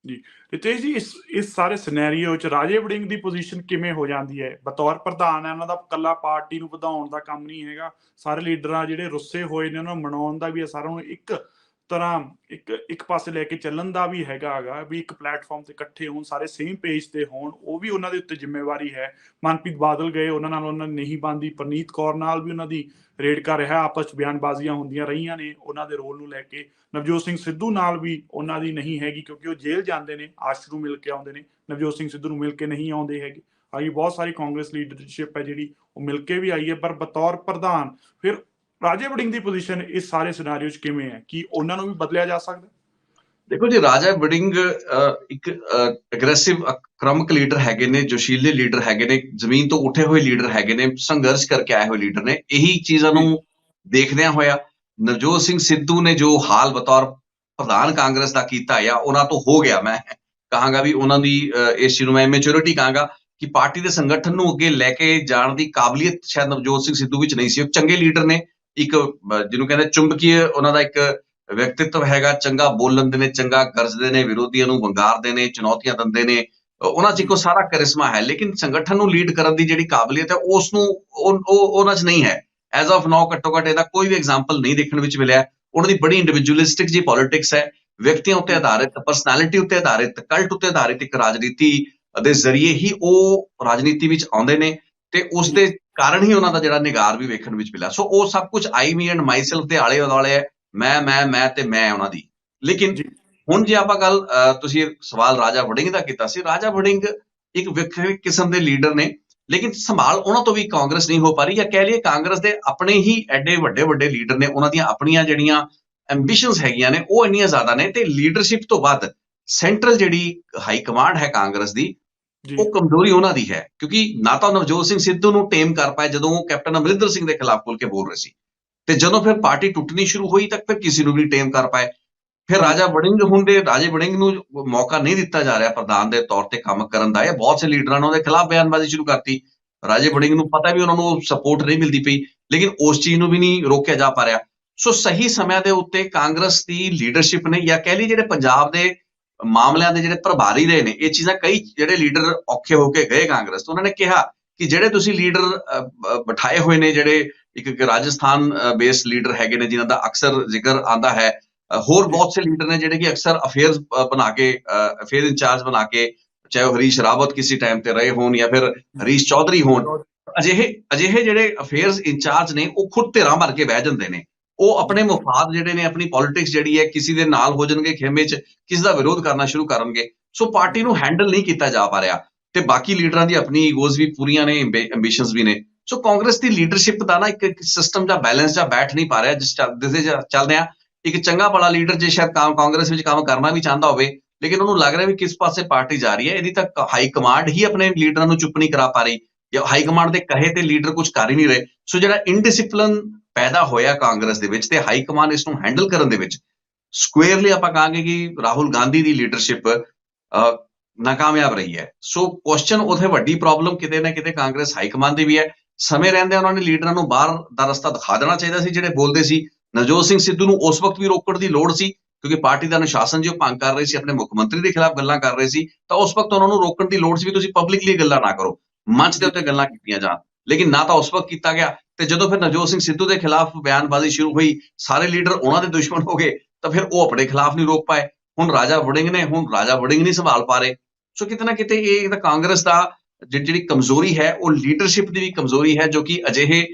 S2: ਜੀ ਰਿਤੇਸ਼ ਜੀ, ਇਸ ਸਾਰੇ ਸਿਨੈਰੀਓ ਚ ਰਾਜੇ ਵੜਿੰਗ ਦੀ ਪੋਜੀਸ਼ਨ ਕਿਵੇਂ ਹੋ ਜਾਂਦੀ ਹੈ? ਬਤੌਰ ਪ੍ਰਧਾਨ ਹੈ, ਉਹਨਾਂ ਦਾ ਇਕੱਲਾ ਪਾਰਟੀ ਨੂੰ ਵਧਾਉਣ ਦਾ ਕੰਮ ਨਹੀਂ ਹੈਗਾ, ਸਾਰੇ ਲੀਡਰਾਂ ਜਿਹੜੇ ਰੁੱਸੇ ਹੋਏ ਨੇ ਉਹਨਾਂ ਨੂੰ ਮਨਾਉਣ ਦਾ ਵੀ ਹੈ, ਸਾਰਿਆਂ ਨੂੰ ਇੱਕ ਤਰ੍ਹਾਂ ਇੱਕ ਪਾਸੇ ਲੈ ਕੇ ਚੱਲਣ ਦਾ ਵੀ ਹੈਗਾ ਵੀ ਇੱਕ ਪਲੇਟਫਾਰਮ ਤੇ ਇਕੱਠੇ ਹੋਣ, ਸਾਰੇ ਸੇਮ ਪੇਜ ਤੇ ਹੋਣ, ਉਹ ਵੀ ਉਹਨਾਂ ਦੇ ਉੱਤੇ ਜ਼ਿੰਮੇਵਾਰੀ ਹੈ। ਮਨਪ੍ਰੀਤ ਬਾਦਲ ਗਏ, ਉਹਨਾਂ ਨਾਲ ਉਹਨਾਂ ਦੀ ਨਹੀਂ ਬਣਦੀ, ਪਰਨੀਤ ਕੌਰ ਨਾਲ ਵੀ ਉਹਨਾਂ ਦੀ ਰੇੜਕਾ ਰਿਹਾ, ਆਪਸ ਚ ਬਿਆਨਬਾਜ਼ੀਆਂ ਹੁੰਦੀਆਂ ਰਹੀਆਂ ਨੇ ਉਹਨਾਂ ਦੇ ਰੋਲ ਨੂੰ ਲੈ ਕੇ। ਨਵਜੋਤ ਸਿੰਘ ਸਿੱਧੂ ਨਾਲ ਵੀ ਉਹਨਾਂ ਦੀ ਨਹੀਂ ਹੈਗੀ, ਕਿਉਂਕਿ ਉਹ ਜੇਲ੍ਹ ਜਾਂਦੇ ਨੇ, ਆਸ਼ੂ ਨੂੰ ਮਿਲ ਕੇ ਆਉਂਦੇ ਨੇ, ਨਵਜੋਤ ਸਿੰਘ ਸਿੱਧੂ ਨੂੰ ਮਿਲ ਕੇ ਨਹੀਂ ਆਉਂਦੇ ਹੈਗੇ। ਆਈ ਬਹੁਤ ਸਾਰੀ ਕਾਂਗਰਸ ਲੀਡਰਸ਼ਿਪ ਹੈ ਜਿਹੜੀ ਉਹ ਮਿਲ ਕੇ ਵੀ ਆਈ ਹੈ, ਪਰ ਬਤੌਰ ਪ੍ਰਧਾਨ ਫਿਰ ਰਾਜੇ ਵੜਿੰਗ ਦੀ ਪੋਜੀਸ਼ਨ ਇਸ ਸਾਰੇ ਸਿਨਾਰੀਓ 'ਚ ਕਿਵੇਂ ਹੈ? ਕੀ ਉਹਨਾਂ ਨੂੰ ਵੀ ਬਦਲਿਆ ਜਾ ਸਕਦਾ?
S1: ਦੇਖੋ ਜੀ, ਰਾਜਾ ਵੜਿੰਗ ਇੱਕ ਅਗਰੈਸਿਵ ਆਕ੍ਰਮਕ ਲੀਡਰ ਹੈਗੇ ਨੇ, ਜੋਸ਼ੀਲੇ ਲੀਡਰ ਹੈਗੇ ਨੇ, ਜ਼ਮੀਨ ਤੋਂ ਉੱਠੇ ਹੋਏ ਲੀਡਰ ਹੈਗੇ ਨੇ, ਸੰਘਰਸ਼ ਕਰਕੇ ਆਏ ਹੋਏ ਲੀਡਰ ਨੇ। ਇਹੀ ਚੀਜ਼ਾਂ ਨੂੰ ਦੇਖਦਿਆਂ ਹੋਇਆ ਨਵਜੋਤ ਸਿੰਘ ਸਿੱਧੂ ਨੇ ਜੋ ਹਾਲ ਬਤੌਰ ਪ੍ਰਧਾਨ ਕਾਂਗਰਸ ਦਾ ਕੀਤਾ ਆ, ਉਹਨਾਂ ਤੋਂ ਹੋ ਗਿਆ। ਮੈਂ ਕਹਾਂਗਾ ਵੀ ਉਹਨਾਂ ਦੀ ਇਸ ਚੀਜ਼ ਨੂੰ ਮੈਂ ਮੈਚੁਰਿਟੀ ਕਹਾਂਗਾ ਕਿ ਪਾਰਟੀ ਦੇ ਸੰਗਠਨ ਨੂੰ ਅੱਗੇ ਲੈ ਕੇ ਜਾਣ ਦੀ ਕਾਬਲੀਅਤ ਸ਼ਾਇਦ ਨਵਜੋਤ ਸਿੰਘ ਸਿੱਧੂ ਵਿੱਚ ਨਹੀਂ ਸੀ। ਉਹ ਚੰਗੇ ਲੀਡਰ ਨੇ, ਇੱਕ ਜਿਹਨੂੰ ਕਹਿੰਦੇ ਚੁੰਬਕੀय ਉਹਨਾਂ ਦਾ ਇੱਕ ਵਿਅਕਤਿਤਵ ਹੈਗਾ, ਚੰਗਾ ਬੋਲ ਲੈਂਦੇ ਨੇ, ਚੰਗਾ ਗਰਜਦੇ ਨੇ, ਵਿਰੋਧੀਆਂ ਨੂੰ ਵੰਗਾਰਦੇ ਨੇ, ਚੁਣੌਤੀਆਂ ਦਿੰਦੇ ਨੇ, ਉਹਨਾਂ 'ਚ ਇੱਕੋ ਸਾਰਾ ਕਰਿਸ਼ਮਾ ਹੈ। ਲੇਕਿਨ ਸੰਗਠਨ ਨੂੰ ਲੀਡ ਕਰਨ ਦੀ ਜਿਹੜੀ ਕਾਬਲੀਅਤ ਹੈ ਉਸ ਨੂੰ ਉਹਨਾਂ 'ਚ ਨਹੀਂ ਹੈ। ਐਜ਼ ਆਫ ਨਾਓ ਘੱਟੋ ਘੱਟ ਇਹਦਾ ਕੋਈ ਵੀ ਐਗਜ਼ਾਮਪਲ ਨਹੀਂ ਦੇਖਣ ਵਿੱਚ ਮਿਲਿਆ। ਉਹਨਾਂ ਦੀ ਬੜੀ ਇੰਡੀਵਿਜੂਅਲਿਸਟਿਕ ਜੀ ਪੋਲਿਟਿਕਸ ਹੈ, ਵਿਅਕਤੀਆਂ ਉੱਤੇ ਆਧਾਰਿਤ, ਪਰਸਨੈਲਿਟੀ ਉੱਤੇ ਆਧਾਰਿਤ, ਕਲਟ ਉੱਤੇ ਆਧਾਰਿਤ ਇੱਕ ਰਾਜਨੀਤੀ ਦੇ ਜ਼ਰੀਏ ਹੀ ਉਹ ਰਾਜਨੀਤੀ ਵਿੱਚ ਆਉਂਦੇ ਨੇ, ਤੇ ਉਸ ਦੇ ਕਾਰਨ ਹੀ ਉਹਨਾਂ ਦਾ ਜਿਹੜਾ ਨਿਗਾਰ ਵੀ ਵੇਖਣ ਵਿੱਚ ਮਿਲਿਆ। ਸੋ ਉਹ ਸਭ ਕੁਝ ਆਈ ਮੀ ਐਂਡ ਮਾਈ ਸੈਲਫ ਦੇ ਆਲੇ ਦੁਆਲੇ ਹੈ, ਮੈਂ ਤੇ ਮੈਂ ਉਹਨਾਂ ਦੀ। ਲੇਕਿਨ ਹੁਣ ਜੇ ਆਪਾਂ ਗੱਲ ਤੁਸੀਂ ਸਵਾਲ ਰਾਜਾ ਵੜਿੰਗ ਦਾ ਕੀਤਾ ਸੀ, ਰਾਜਾ ਵੜਿੰਗ ਇੱਕ ਵੱਖਰੇ ਕਿਸਮ ਦੇ ਲੀਡਰ ਨੇ, ਲੇਕਿਨ ਸੰਭਾਲ ਉਹਨਾਂ ਤੋਂ ਵੀ ਕਾਂਗਰਸ ਨਹੀਂ ਹੋ ਪਾ ਰਹੀ, ਜਾਂ ਕਹਿ ਲਈਏ ਕਾਂਗਰਸ ਦੇ ਆਪਣੇ ਹੀ ਐਡੇ ਵੱਡੇ ਲੀਡਰ ਨੇ, ਉਹਨਾਂ ਦੀਆਂ ਆਪਣੀਆਂ ਜਿਹੜੀਆਂ ਐਂਬੀਸ਼ਨਸ ਹੈਗੀਆਂ ਨੇ ਉਹ ਇੰਨੀਆਂ ਜ਼ਿਆਦਾ ਨੇ, ਤੇ ਲੀਡਰਸ਼ਿਪ ਤੋਂ ਵੱਧ ਸੈਂਟਰਲ ਜਿਹੜੀ ਹਾਈ ਕਮਾਂਡ ਹੈ ਕਾਂਗਰਸ ਦੀ, ਉਹ ਕਮਜ਼ੋਰੀ ਉਹਨਾਂ ਦੀ ਹੈ। ਕਿਉਂਕਿ ਨਾ ਤਾਂ ਨਵਜੋਤ ਸਿੰਘ ਸਿੱਧੂ ਨੂੰ ਟੇਮ ਕਰ ਪਾਏ ਜਦੋਂ ਉਹ ਕੈਪਟਨ ਅਮਰਿੰਦਰ ਸਿੰਘ ਦੇ ਖਿਲਾਫ ਖੁੱਲ ਕੇ ਬੋਲ ਰਹੇ ਸੀ, ਤੇ ਜਦੋਂ ਫਿਰ ਪਾਰਟੀ ਟੁੱਟਣੀ ਸ਼ੁਰੂ ਹੋਈ ਤਾਂ ਫਿਰ ਕਿਸੇ ਨੂੰ ਵੀ ਟੇਮ ਕਰ ਪਾਏ। ਫਿਰ ਰਾਜਾ ਵੜਿੰਗ ਹੁੰਦੇ, ਰਾਜੇ ਵੜਿੰਗ ਨੂੰ ਮੌਕਾ ਨਹੀਂ ਦਿੱਤਾ ਜਾ ਰਿਹਾ ਪ੍ਰਧਾਨ ਦੇ ਤੌਰ ਤੇ ਕੰਮ ਕਰਨ ਦਾ। ਇਹ ਬਹੁਤ ਸੇ ਲੀਡਰਾਂ ਨੇ ਉਹਦੇ ਖਿਲਾਫ ਬਿਆਨਬਾਜ਼ੀ ਸ਼ੁਰੂ ਕਰਤੀ। ਰਾਜੇ ਵੜਿੰਗ ਨੂੰ ਪਤਾ ਵੀ ਉਹਨਾਂ ਨੂੰ ਸਪੋਰਟ ਨਹੀਂ ਮਿਲਦੀ ਪਈ, ਲੇਕਿਨ ਉਸ ਚੀਜ਼ ਨੂੰ ਵੀ ਨਹੀਂ ਰੋਕਿਆ ਜਾ ਪਾ ਰਿਹਾ। ਸੋ ਸਹੀ ਸਮਿਆਂ ਦੇ ਉੱਤੇ ਕਾਂਗਰਸ ਦੀ ਲੀਡਰਸ਼ਿਪ ਨੇ, ਜਾਂ ਕਹਿ ਲਈ ਜਿਹੜੇ ਪੰਜਾਬ ਦੇ ਮਾਮਲਿਆਂ ਦੇ ਜਿਹੜੇ ਪ੍ਰਭਾਰੀ ਰਹੇ ਨੇ, ਇਹ ਚੀਜ਼ਾਂ ਕਈ ਜਿਹੜੇ ਲੀਡਰ ਔਖੇ ਹੋ ਕੇ ਗਏ ਕਾਂਗਰਸ ਤੋਂ, ਉਹਨਾਂ ਨੇ ਕਿਹਾ ਕਿ ਜਿਹੜੇ ਤੁਸੀਂ ਲੀਡਰ ਬਿਠਾਏ ਹੋਏ ਨੇ, ਜਿਹੜੇ ਇੱਕ ਰਾਜਸਥਾਨ ਬੇਸਡ ਲੀਡਰ ਹੈਗੇ ਨੇ ਜਿਨ੍ਹਾਂ ਦਾ ਅਕਸਰ ਜ਼ਿਕਰ ਆਉਂਦਾ ਹੈ, ਹੋਰ ਬਹੁਤ ਸੇ ਲੀਡਰ ਨੇ ਜਿਹੜੇ ਕਿ ਅਕਸਰ ਅਫੇਅਰਸ ਬਣਾ ਕੇ, ਅਫੇਅਰ ਇੰਚਾਰਜ ਬਣਾ ਕੇ, ਚਾਹੇ ਉਹ ਹਰੀਸ਼ ਰਾਵਤ ਕਿਸੇ ਟਾਈਮ ਤੇ ਰਹੇ ਹੋਣ ਜਾਂ ਫਿਰ ਹਰੀਸ਼ ਚੌਧਰੀ ਹੋਣ, ਅਜਿਹੇ ਜਿਹੜੇ ਅਫੇਅਰਸ ਇੰਚਾਰਜ ਨੇ ਉਹ ਖੁਦ ਧਿਰਾਂ ਭਰ ਕੇ ਬਹਿ ਜਾਂਦੇ ਨੇ। ਉਹ ਆਪਣੇ ਮੁਫਾਦ ਜਿਹੜੇ ਨੇ, ਆਪਣੀ ਪੋਲਿਟਿਕਸ ਜਿਹੜੀ ਹੈ, ਕਿਸੇ ਦੇ ਨਾਲ ਹੋ ਜਾਣਗੇ ਖੇਮੇ 'ਚ, ਕਿਸੇ ਦਾ ਵਿਰੋਧ ਕਰਨਾ ਸ਼ੁਰੂ ਕਰਨਗੇ। ਸੋ ਪਾਰਟੀ ਨੂੰ ਹੈਂਡਲ ਨਹੀਂ ਕੀਤਾ ਜਾ ਪਾ ਰਿਹਾ, ਤੇ ਬਾਕੀ ਲੀਡਰਾਂ ਦੀ ਆਪਣੀ ਈਗੋਜ਼ ਵੀ ਪੂਰੀਆਂ ਨੇ, ਐਂਬੀਸ਼ਨਸ ਵੀ ਨੇ। ਸੋ ਕਾਂਗਰਸ ਦੀ ਲੀਡਰਸ਼ਿਪ ਦਾ ਨਾ ਇੱਕ ਸਿਸਟਮ ਜਾਂ ਬੈਲੈਂਸ ਜਾਂ ਬੈਠ ਨਹੀਂ ਪਾ ਰਿਹਾ, ਜਿਸ ਦੇ ਚੱਲਦੇ ਆ ਇੱਕ ਚੰਗਾ ਭਲਾ ਲੀਡਰ ਜੇ ਸ਼ਾਇਦ ਕਾਂਗਰਸ ਵਿੱਚ ਕੰਮ ਕਰਨਾ ਵੀ ਚਾਹੁੰਦਾ ਹੋਵੇ, ਲੇਕਿਨ ਉਹਨੂੰ ਲੱਗ ਰਿਹਾ ਵੀ ਕਿਸ ਪਾਸੇ ਪਾਰਟੀ ਜਾ ਰਹੀ ਹੈ, ਇਹਦੀ ਤਾਂ ਹਾਈ ਕਮਾਂਡ ਹੀ ਆਪਣੇ ਲੀਡਰਾਂ ਨੂੰ ਚੁੱਪ ਨਹੀਂ ਕਰਾ ਪਾ ਰਹੀ, ਜਾਂ ਹਾਈ ਕਮਾਂਡ ਦੇ ਕਹੇ ਤੇ ਲੀਡਰ ਕੁਝ ਕਰ ਹੀ ਨਹੀਂ ਰਹੇ। ਸੋ ਜਿਹੜਾ ਇਨਡਿਸਿਪਲਿਨ ਪੈਦਾ ਹੋਇਆ ਕਾਂਗਰਸ ਦੇ ਵਿੱਚ, ਤੇ ਹਾਈ ਕਮਾਂਡ ਇਸ ਨੂੰ ਹੈਂਡਲ ਕਰਨ ਦੇ ਵਿੱਚ ਸਕੁਏਅਰਲੀ ਆਪਾਂ ਕਹਾਂਗੇ ਕਿ ਰਾਹੁਲ ਗਾਂਧੀ ਦੀ ਲੀਡਰਸ਼ਿਪ ਨਾਕਾਮਯਾਬ ਰਹੀ ਹੈ। ਸੋ ਕੁਐਸਚਨ ਉੱਥੇ ਵੱਡੀ ਪ੍ਰੋਬਲਮ ਕਿਤੇ ਨਾ ਕਿਤੇ ਕਾਂਗਰਸ ਹਾਈ ਕਮਾਂਡ ਦੀ ਵੀ ਹੈ। ਸਮੇਂ ਰਹਿੰਦਿਆਂ ਉਹਨਾਂ ਨੇ ਲੀਡਰਾਂ ਨੂੰ ਬਾਹਰ ਦਾ ਰਸਤਾ ਦਿਖਾ ਦੇਣਾ ਚਾਹੀਦਾ ਸੀ, ਜਿਹੜੇ ਬੋਲਦੇ ਸੀ। ਨਵਜੋਤ ਸਿੰਘ ਸਿੱਧੂ ਨੂੰ ਉਸ ਵਕਤ ਵੀ ਰੋਕਣ ਦੀ ਲੋੜ ਸੀ, ਕਿਉਂਕਿ ਪਾਰਟੀ ਦਾ ਅਨੁਸ਼ਾਸਨ ਜੋ ਭੰਗ ਕਰ ਰਹੇ ਸੀ, ਆਪਣੇ ਮੁੱਖ ਮੰਤਰੀ ਦੇ ਖਿਲਾਫ ਗੱਲਾਂ ਕਰ ਰਹੇ ਸੀ, ਤਾਂ ਉਸ ਵਕਤ ਉਹਨਾਂ ਨੂੰ ਰੋਕਣ ਦੀ ਲੋੜ ਸੀ ਵੀ ਤੁਸੀਂ ਪਬਲਿਕਲੀ ਗੱਲਾਂ ਨਾ ਕਰੋ, ਮੰਚ ਦੇ ਉੱਤੇ ਗੱਲਾਂ ਕੀਤੀਆਂ ਜਾਣ। ਲੇਕਿਨ ਨਾ ਤਾਂ ਉਸ ਵਕਤ ਕੀਤਾ ਗਿਆ, ਤੇ ਜਦੋਂ ਫਿਰ ਨਵਜੋਤ ਸਿੰਘ ਸਿੱਧੂ ਦੇ ਖਿਲਾਫ ਬਿਆਨਬਾਜ਼ੀ ਸ਼ੁਰੂ ਹੋਈ, ਸਾਰੇ ਲੀਡਰ ਉਹਨਾਂ ਦੇ ਦੁਸ਼ਮਣ ਹੋ ਗਏ, ਤਾਂ ਫਿਰ ਉਹ ਆਪਣੇ ਖਿਲਾਫ ਨਹੀਂ ਰੋਕ ਪਾਏ। ਹੁਣ ਰਾਜਾ ਵੜਿੰਗ ਨਹੀਂ ਸੰਭਾਲ ਪਾ ਰਹੇ। ਸੋ ਕਿਤੇ ਨਾ ਕਿਤੇ ਇਹ ਤਾਂ ਕਾਂਗਰਸ ਦਾ ਜਿਹੜੀ ਕਮਜ਼ੋਰੀ ਹੈ, ਉਹ ਲੀਡਰਸ਼ਿਪ ਦੀ ਵੀ ਕਮਜ਼ੋਰੀ ਹੈ, ਜੋ ਕਿ ਅਜਿਹੇ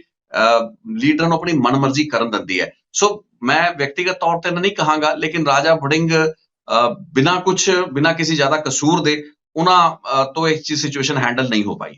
S1: ਲੀਡਰਾਂ ਨੂੰ ਆਪਣੀ ਮਨਮਰਜ਼ੀ ਕਰਨ ਦਿੰਦੀ ਹੈ। ਸੋ ਮੈਂ ਵਿਅਕਤੀਗਤ ਤੌਰ ਤੇ ਨਹੀਂ ਕਹਾਂਗਾ, ਲੇਕਿਨ ਰਾਜਾ ਵੜਿੰਗ ਬਿਨਾਂ ਕਿਸੇ ਜ਼ਿਆਦਾ ਕਸੂਰ ਦੇ ਉਹਨਾਂ ਤੋਂ ਇਹ ਸਿਚੁਏਸ਼ਨ ਹੈਂਡਲ ਨਹੀਂ ਹੋ ਪਾਈ।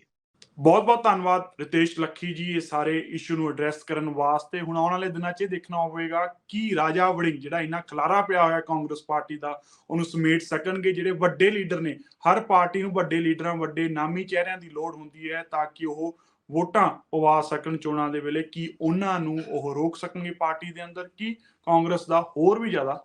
S2: ਬਹੁਤ ਬਹੁਤ ਧੰਨਵਾਦ ਰਿਤੇਸ਼ ਲੱਖੀ ਜੀ, ਇਹ ਸਾਰੇ ਇਸ਼ੂ ਨੂੰ ਐਡਰੈਸ ਕਰਨ ਵਾਸਤੇ। ਹੁਣ ਆਉਣ ਵਾਲੇ ਦਿਨਾਂ 'ਚ ਇਹ ਦੇਖਣਾ ਹੋਵੇਗਾ ਕਿ ਰਾਜਾ ਵੜਿੰਗ ਜਿਹੜਾ ਇੰਨਾ ਖਲਾਰਾ ਪਿਆ ਹੋਇਆ ਕਾਂਗਰਸ ਪਾਰਟੀ ਦਾ, ਉਹਨੂੰ ਸਮੇਟ ਸਕਣਗੇ। ਜਿਹੜੇ ਵੱਡੇ ਲੀਡਰ ਨੇ, ਹਰ ਪਾਰਟੀ ਨੂੰ ਵੱਡੇ ਲੀਡਰਾਂ, ਵੱਡੇ ਨਾਮੀ ਚਿਹਰਿਆਂ ਦੀ ਲੋੜ ਹੁੰਦੀ ਹੈ ਤਾਂ ਕਿ ਉਹ ਵੋਟਾਂ ਪਵਾ ਸਕਣ ਚੋਣਾਂ ਦੇ ਵੇਲੇ। ਕੀ ਉਹਨਾਂ ਨੂੰ ਉਹ ਰੋਕ ਸਕਣਗੇ ਪਾਰਟੀ ਦੇ ਅੰਦਰ, ਕਿ ਕਾਂਗਰਸ ਦਾ ਹੋਰ ਵੀ ਜ਼ਿਆਦਾ